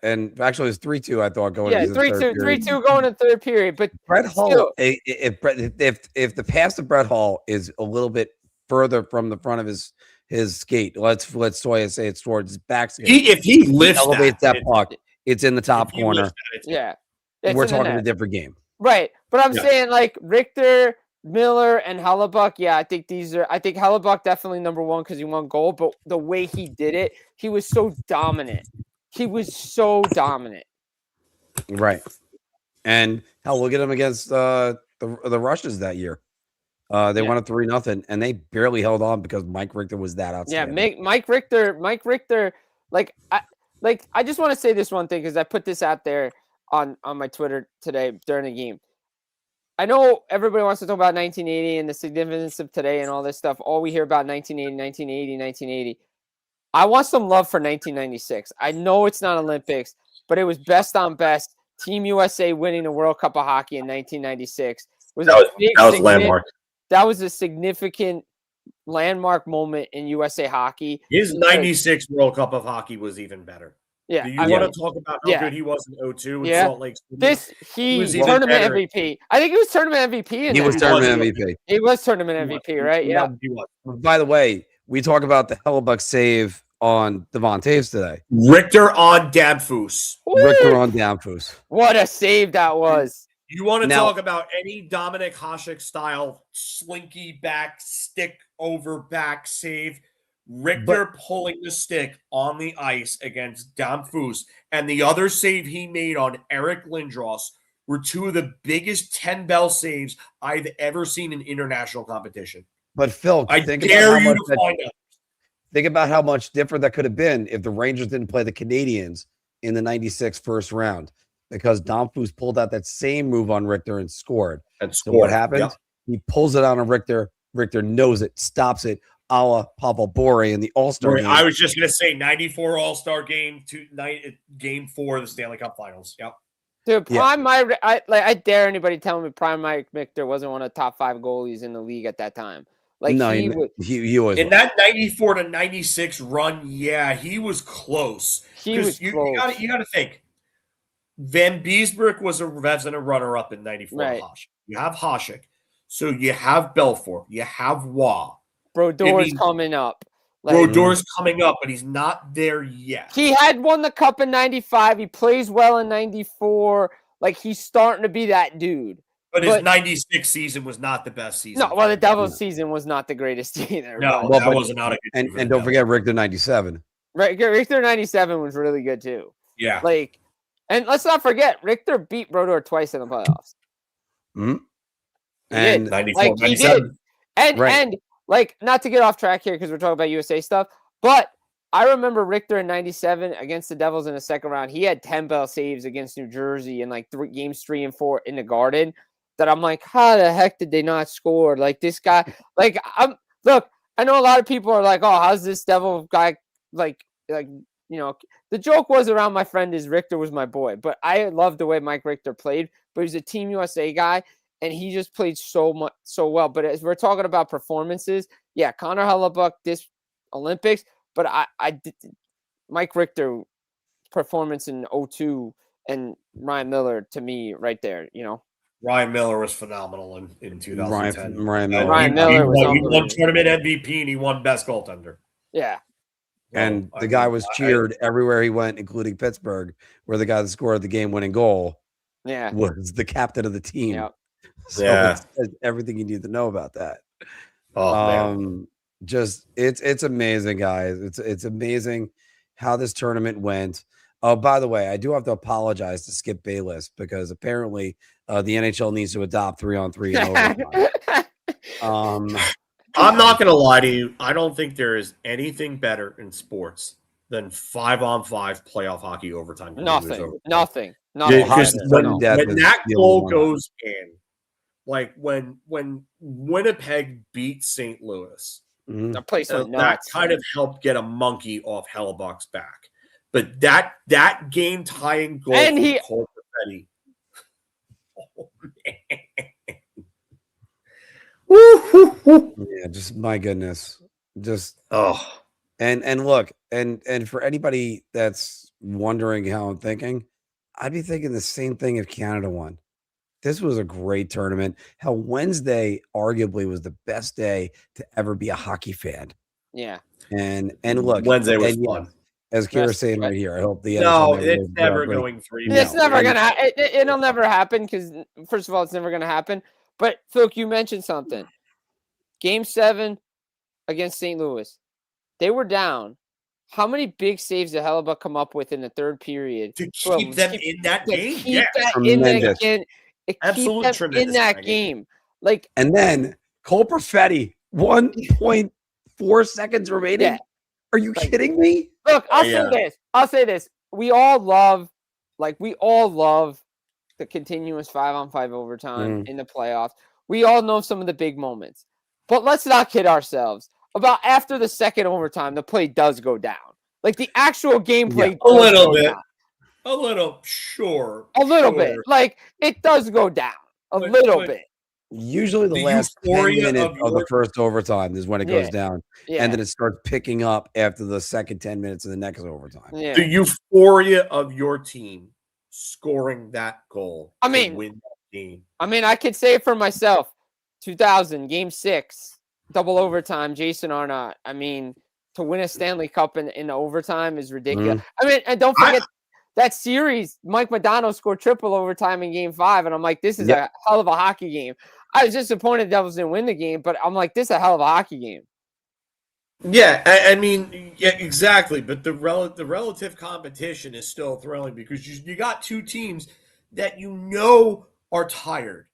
Speaker 1: and actually it was 3-2, I thought, going into the third period.
Speaker 5: 3-2 going in the third period. But
Speaker 1: Brett Hull, if the pass to Brett Hull is a little bit further from the front of his skate, let's say it's towards his back skate.
Speaker 4: If he lifts
Speaker 1: elevates that puck, it's in the top corner. We're talking a different game.
Speaker 5: Right. But I'm saying, Richter, Miller, and Hellebuyck, I think Hellebuyck definitely number one because he won gold, but the way he did it, he was so dominant.
Speaker 1: Right. And hell, look at him against the Russians that year. They won it 3-0, and they barely held on because Mike Richter was that outstanding.
Speaker 5: Yeah, Mike Richter, I just want to say this one thing because I put this out there on my Twitter today during the game. I know everybody wants to talk about 1980 and the significance of today and all this stuff. All we hear about 1980, 1980, 1980. I want some love for 1996. I know it's not Olympics, but it was best on best. Team USA winning the World Cup of Hockey in 1996
Speaker 4: That was landmark.
Speaker 5: That was a significant landmark moment in USA hockey.
Speaker 4: His 96 World Cup of Hockey was even better.
Speaker 5: Yeah.
Speaker 4: Do you want to talk about how good he was in 02 in Salt Lake City?
Speaker 5: He was
Speaker 4: even
Speaker 5: tournament
Speaker 4: better.
Speaker 5: MVP. I think he was tournament MVP.
Speaker 1: He was tournament MVP.
Speaker 5: He was tournament MVP, right? Yeah.
Speaker 4: He was.
Speaker 1: By the way, we talk about the Hellebuyck save on Devon Taves today.
Speaker 4: Richter on Damphus.
Speaker 1: Richter on Damphus.
Speaker 5: What a save that was.
Speaker 4: You want to talk about any Dominic Hasek style slinky back, stick over back save? Richter pulling the stick on the ice against Damphus, and the other save he made on Eric Lindros were two of the biggest 10-bell saves I've ever seen in international competition.
Speaker 1: But Phil,
Speaker 4: I dare you to find out.
Speaker 1: Think about how much different that could have been if the Rangers didn't play the Canadiens in the 96 first round, because Damphus pulled out that same move on Richter and scored. So what happened?
Speaker 4: Yep.
Speaker 1: He pulls it out on Richter. Richter knows it, stops it, a la Pavel Bore in the All-Star game.
Speaker 4: I was just going to say 94 All-Star game, game 4 of the Stanley Cup Finals. Yep.
Speaker 5: Dude, I dare anybody tell me Prime Mike Richter wasn't one of the top 5 goalies in the league at that time. Like
Speaker 1: no,
Speaker 5: he
Speaker 1: was
Speaker 4: in that 94 to 96 run. Yeah, he was close.
Speaker 5: He was close.
Speaker 4: You got to think. Van Beesbroek was a runner-up in 94.
Speaker 5: Right.
Speaker 4: You have Hasek. So you have Belfort. You have Waugh.
Speaker 5: Brodor's coming up.
Speaker 4: Brodor's coming up, but he's not there yet.
Speaker 5: He had won the cup in 95. He plays well in 94. Like, he's starting to be that dude.
Speaker 4: But his 96 season was not the best season.
Speaker 5: No, well, the Devils season was not the greatest either.
Speaker 4: No, that was not a good
Speaker 1: season. And don't forget Richter 97.
Speaker 5: Right, Richter 97 was really good too.
Speaker 4: Yeah.
Speaker 5: Like, and let's not forget, Richter beat Brodor twice in the playoffs.
Speaker 1: Mm-hmm.
Speaker 4: And 94,
Speaker 5: like,
Speaker 4: 97.
Speaker 5: And like, not to get off track here because we're talking about USA stuff, but I remember Richter in 97 against the Devils in the second round. He had 10-bell saves against New Jersey in like games 3 and 4 in the Garden. That I'm like, how the heck did they not score? Like, this guy, like, look, I know a lot of people are like, oh, how's this Devil guy, like, you know, the joke was around my friend is Richter was my boy, but I love the way Mike Richter played, but he's a Team USA guy, and he just played so well. But as we're talking about performances, yeah, Connor Hellebuyck, this Olympics, but Mike Richter performance in 02 and Ryan Miller, to me, right there, you know.
Speaker 4: Ryan Miller was phenomenal in 2010.
Speaker 1: Ryan Miller
Speaker 4: he won tournament MVP and he won best goaltender.
Speaker 5: Yeah.
Speaker 1: And the guy was cheered everywhere he went, including Pittsburgh, where the guy that scored the game-winning goal was the captain of the team.
Speaker 5: Yeah.
Speaker 1: So it says everything you need to know about that.
Speaker 4: Man.
Speaker 1: Just it's amazing, guys. It's amazing how this tournament went. Oh, by the way, I do have to apologize to Skip Bayless because apparently the NHL needs to adopt 3-on-3 in overtime.
Speaker 4: I'm not going to lie to you. I don't think there is anything better in sports than 5-on-5 playoff hockey overtime.
Speaker 5: Nothing.
Speaker 4: Because when that goal goes in, like when Winnipeg beat St. Louis,
Speaker 5: the place went
Speaker 4: that
Speaker 5: nuts.
Speaker 4: kind of helped get a monkey off Hellebuyck's back. But that game tying goal
Speaker 5: and
Speaker 4: from Cole Perfetti. Oh, man.
Speaker 1: Yeah, just my goodness. Just
Speaker 4: oh.
Speaker 1: And look, and for anybody that's wondering how I'm thinking, I'd be thinking the same thing if Canada won. This was a great tournament. Hell, Wednesday arguably was the best day to ever be a hockey fan.
Speaker 5: Yeah.
Speaker 1: And look,
Speaker 4: Wednesday was fun.
Speaker 1: As Kira's saying right here, I hope the
Speaker 4: it's never going 3.
Speaker 5: It's never gonna. It'll never happen because first of all, it's never gonna happen. But Phil, you mentioned something. Game 7 against St. Louis, they were down. How many big saves did Hellebuyck come up with in the third period
Speaker 4: to keep them in that game?
Speaker 5: Yeah, tremendous.
Speaker 4: Absolutely tremendous
Speaker 5: in that game. Like,
Speaker 1: and then Cole Perfetti, 1.4 seconds remaining.
Speaker 5: Yeah.
Speaker 1: Are you kidding me?
Speaker 5: Look, I'll say this. We all love the continuous 5-on-5 overtime in the playoffs. We all know some of the big moments. But let's not kid ourselves. About after the second overtime, the play does go down. Like the actual gameplay
Speaker 4: A little
Speaker 5: go
Speaker 4: bit.
Speaker 5: down.
Speaker 4: A little, sure.
Speaker 5: A little bit. Like it does go down a little bit.
Speaker 1: Usually the last 10 minutes of the first overtime is when it goes down.
Speaker 5: Yeah.
Speaker 1: And then it starts picking up after the second 10 minutes of the next overtime.
Speaker 5: Yeah.
Speaker 4: The euphoria of your team scoring that goal to win that game.
Speaker 5: I mean, I could say it for myself. 2000, Game 6, double overtime, Jason Arnott. I mean, to win a Stanley Cup in the overtime is ridiculous. I mean, and don't forget that series, Mike Modano scored triple overtime in Game 5, and I'm like, this is a hell of a hockey game. I was disappointed the Devils didn't win the game, but I'm like, this is a hell of a hockey game.
Speaker 4: Yeah, I mean, yeah, exactly. But the relative competition is still thrilling because you got two teams that are tired.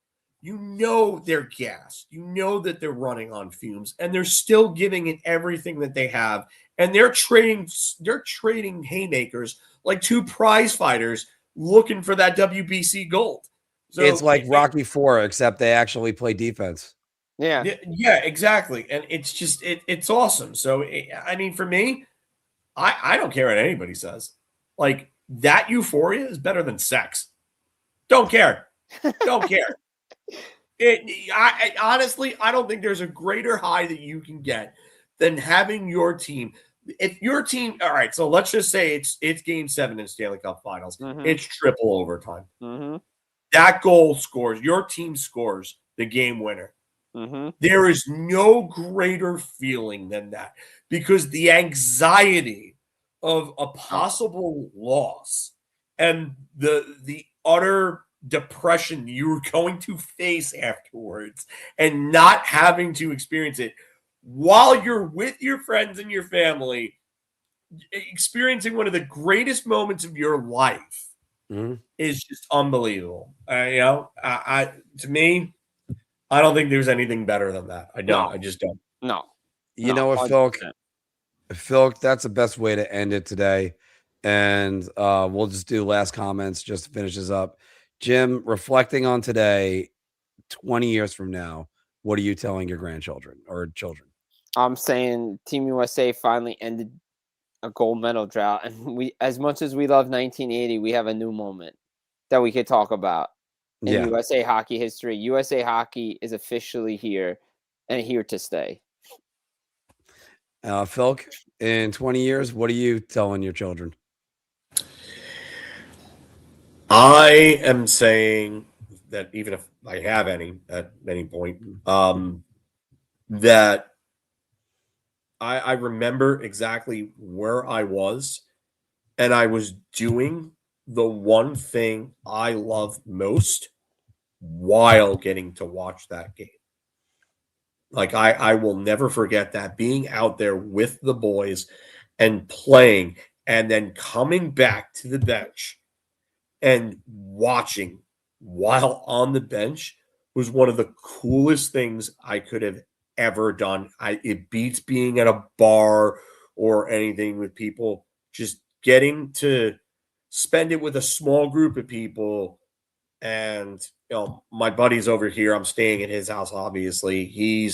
Speaker 4: You know they're gassed. You know that they're running on fumes, and they're still giving it everything that they have. And they're trading haymakers like two prize fighters looking for that WBC gold. So
Speaker 1: it's like Rocky IV, except they actually play defense.
Speaker 5: Yeah,
Speaker 4: exactly. And it's just it's awesome. So I mean, for me, I don't care what anybody says. Like that euphoria is better than sex. Don't care. Don't care. I honestly, I don't think there's a greater high that you can get than having your team. If your team, all right, so let's just say it's Game 7 in Stanley Cup Finals. It's triple overtime. That goal scores, your team scores the game winner. There is no greater feeling than that because the anxiety of a possible loss and the utter depression you're going to face afterwards and not having to experience it while you're with your friends and your family, experiencing one of the greatest moments of your life is just unbelievable. To me, I don't think there's anything better than that. I don't. I just don't.
Speaker 5: No.
Speaker 1: You know what, Filk, that's the best way to end it today. And we'll just do last comments just to finish this up. Jim, reflecting on today, 20 years from now, what are you telling your grandchildren or children?
Speaker 5: I'm saying Team USA finally ended a gold medal drought. And we, as much as we love 1980, we have a new moment that we could talk about in USA hockey history. USA hockey is officially here and here to stay.
Speaker 1: Filk, in 20 years, what are you telling your children?
Speaker 4: I am saying that even if I have any at any point, that I remember exactly where I was, and I was doing the one thing I love most while getting to watch that game. Like I will never forget that, being out there with the boys and playing and then coming back to the bench and watching while on the bench was one of the coolest things I could have ever done. It beats being at a bar or anything with people. Just getting to spend it with a small group of people. And my buddy's over here. I'm staying at his house, obviously. He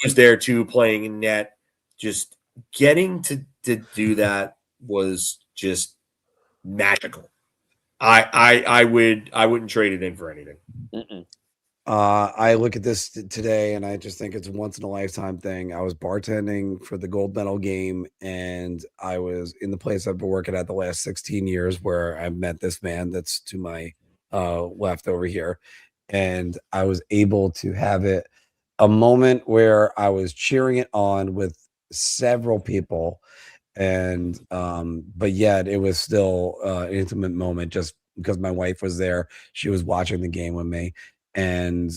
Speaker 4: was there too, playing in net. Just getting to do that was just magical. I wouldn't trade it in for anything.
Speaker 1: I look at this today and I just think it's a once in a lifetime thing. I was bartending for the gold medal game, and I was in the place I've been working at the last 16 years where I met this man that's to my left over here. And I was able to have a moment where I was cheering it on with several people. And but yet it was still an intimate moment just because my wife was there. She was watching the game with me and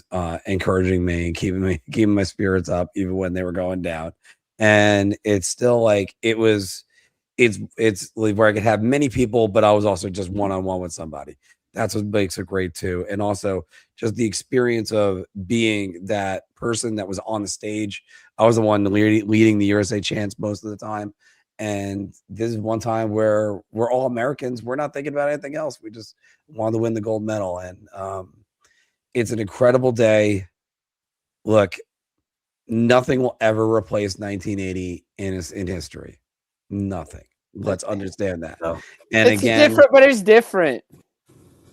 Speaker 1: encouraging me and keeping my spirits up even when they were going down. And it's still like it's where I could have many people, but I was also just one-on-one with somebody. That's what makes it great too. And also just the experience of being that person that was on the stage. I was the one leading the USA chants most of the time. And this is one time where we're all Americans. We're not thinking about anything else. We just wanted to win the gold medal. And it's an incredible day. Look, nothing will ever replace 1980 in history. Nothing. Let's understand that.
Speaker 4: No.
Speaker 1: And
Speaker 5: It's
Speaker 1: again,
Speaker 5: different, but it's different.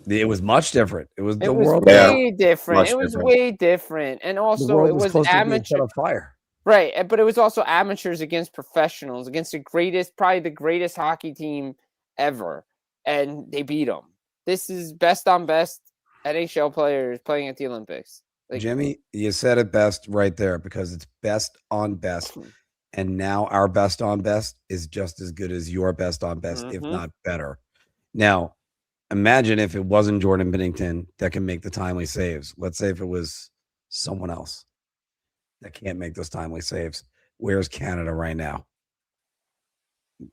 Speaker 1: it was much different. It was
Speaker 5: It
Speaker 1: the
Speaker 5: was
Speaker 1: world.
Speaker 5: way different.
Speaker 4: Much
Speaker 5: It was
Speaker 4: different.
Speaker 5: way different. And
Speaker 1: The
Speaker 5: also,
Speaker 1: world
Speaker 5: it was
Speaker 1: close to being
Speaker 5: amateur.
Speaker 1: set on fire.
Speaker 5: Right, but it was also amateurs against professionals, against probably the greatest hockey team ever, and they beat them. This is best on best NHL players playing at the Olympics. Like,
Speaker 1: Jimmy, you said it best right there, because it's best on best. And now our best on best is just as good as your best on best, if not better. Now, imagine if it wasn't Jordan Binnington that can make the timely saves. Let's say if it was someone else that can't make those timely saves. Where's Canada right now?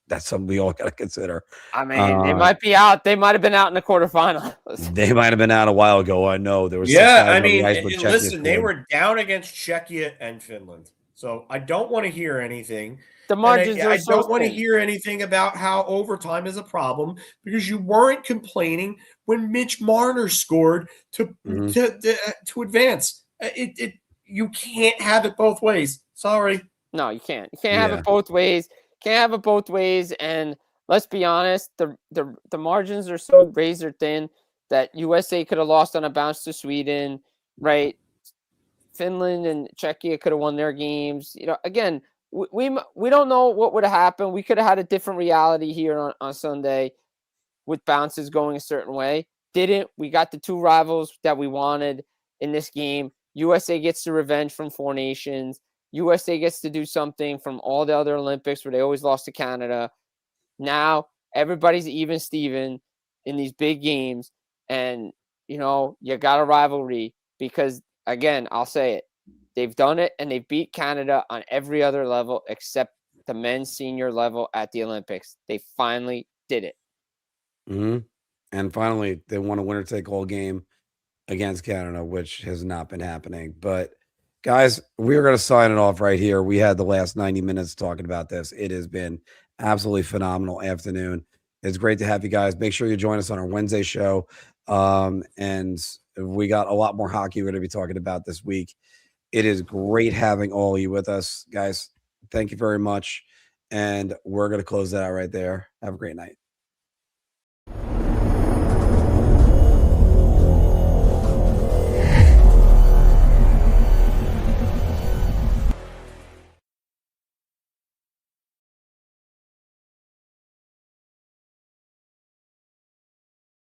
Speaker 1: That's something we all got to consider.
Speaker 5: I mean, they might be out. They might have been out in the quarterfinals.
Speaker 1: They might have been out a while ago. I know there was.
Speaker 4: Yeah, I mean,
Speaker 1: and
Speaker 4: listen, they were down against Czechia and Finland. So I don't want to hear anything.
Speaker 5: The margins are
Speaker 4: I
Speaker 5: so
Speaker 4: don't want to
Speaker 5: thin.
Speaker 4: hear anything about how overtime is a problem, because you weren't complaining when Mitch Marner scored to advance. You can't have it both ways. Sorry.
Speaker 5: No, you can't. You can't have it both ways. Can't have it both ways. And let's be honest, the margins are so razor thin that USA could have lost on a bounce to Sweden, right? Finland and Czechia could have won their games. You know, again, we don't know what would have happened. We could have had a different reality here on Sunday with bounces going a certain way. Didn't. We got the two rivals that we wanted in this game. USA gets the revenge from Four Nations. USA gets to do something from all the other Olympics where they always lost to Canada. Now everybody's even Steven in these big games. And, you know, you got a rivalry because, again, I'll say it. They've done it, and they beat Canada on every other level except the men's senior level at the Olympics. They finally did it.
Speaker 1: Mm-hmm. And finally, they won a winner-take-all game against Canada, which has not been happening. But, guys, we're going to sign it off right here. We had the last 90 minutes talking about this. It has been absolutely phenomenal afternoon. It's great to have you guys. Make sure you join us on our Wednesday show. And we got a lot more hockey we're going to be talking about this week. It is great having all of you with us, guys. Thank you very much. And we're going to close that out right there. Have a great night.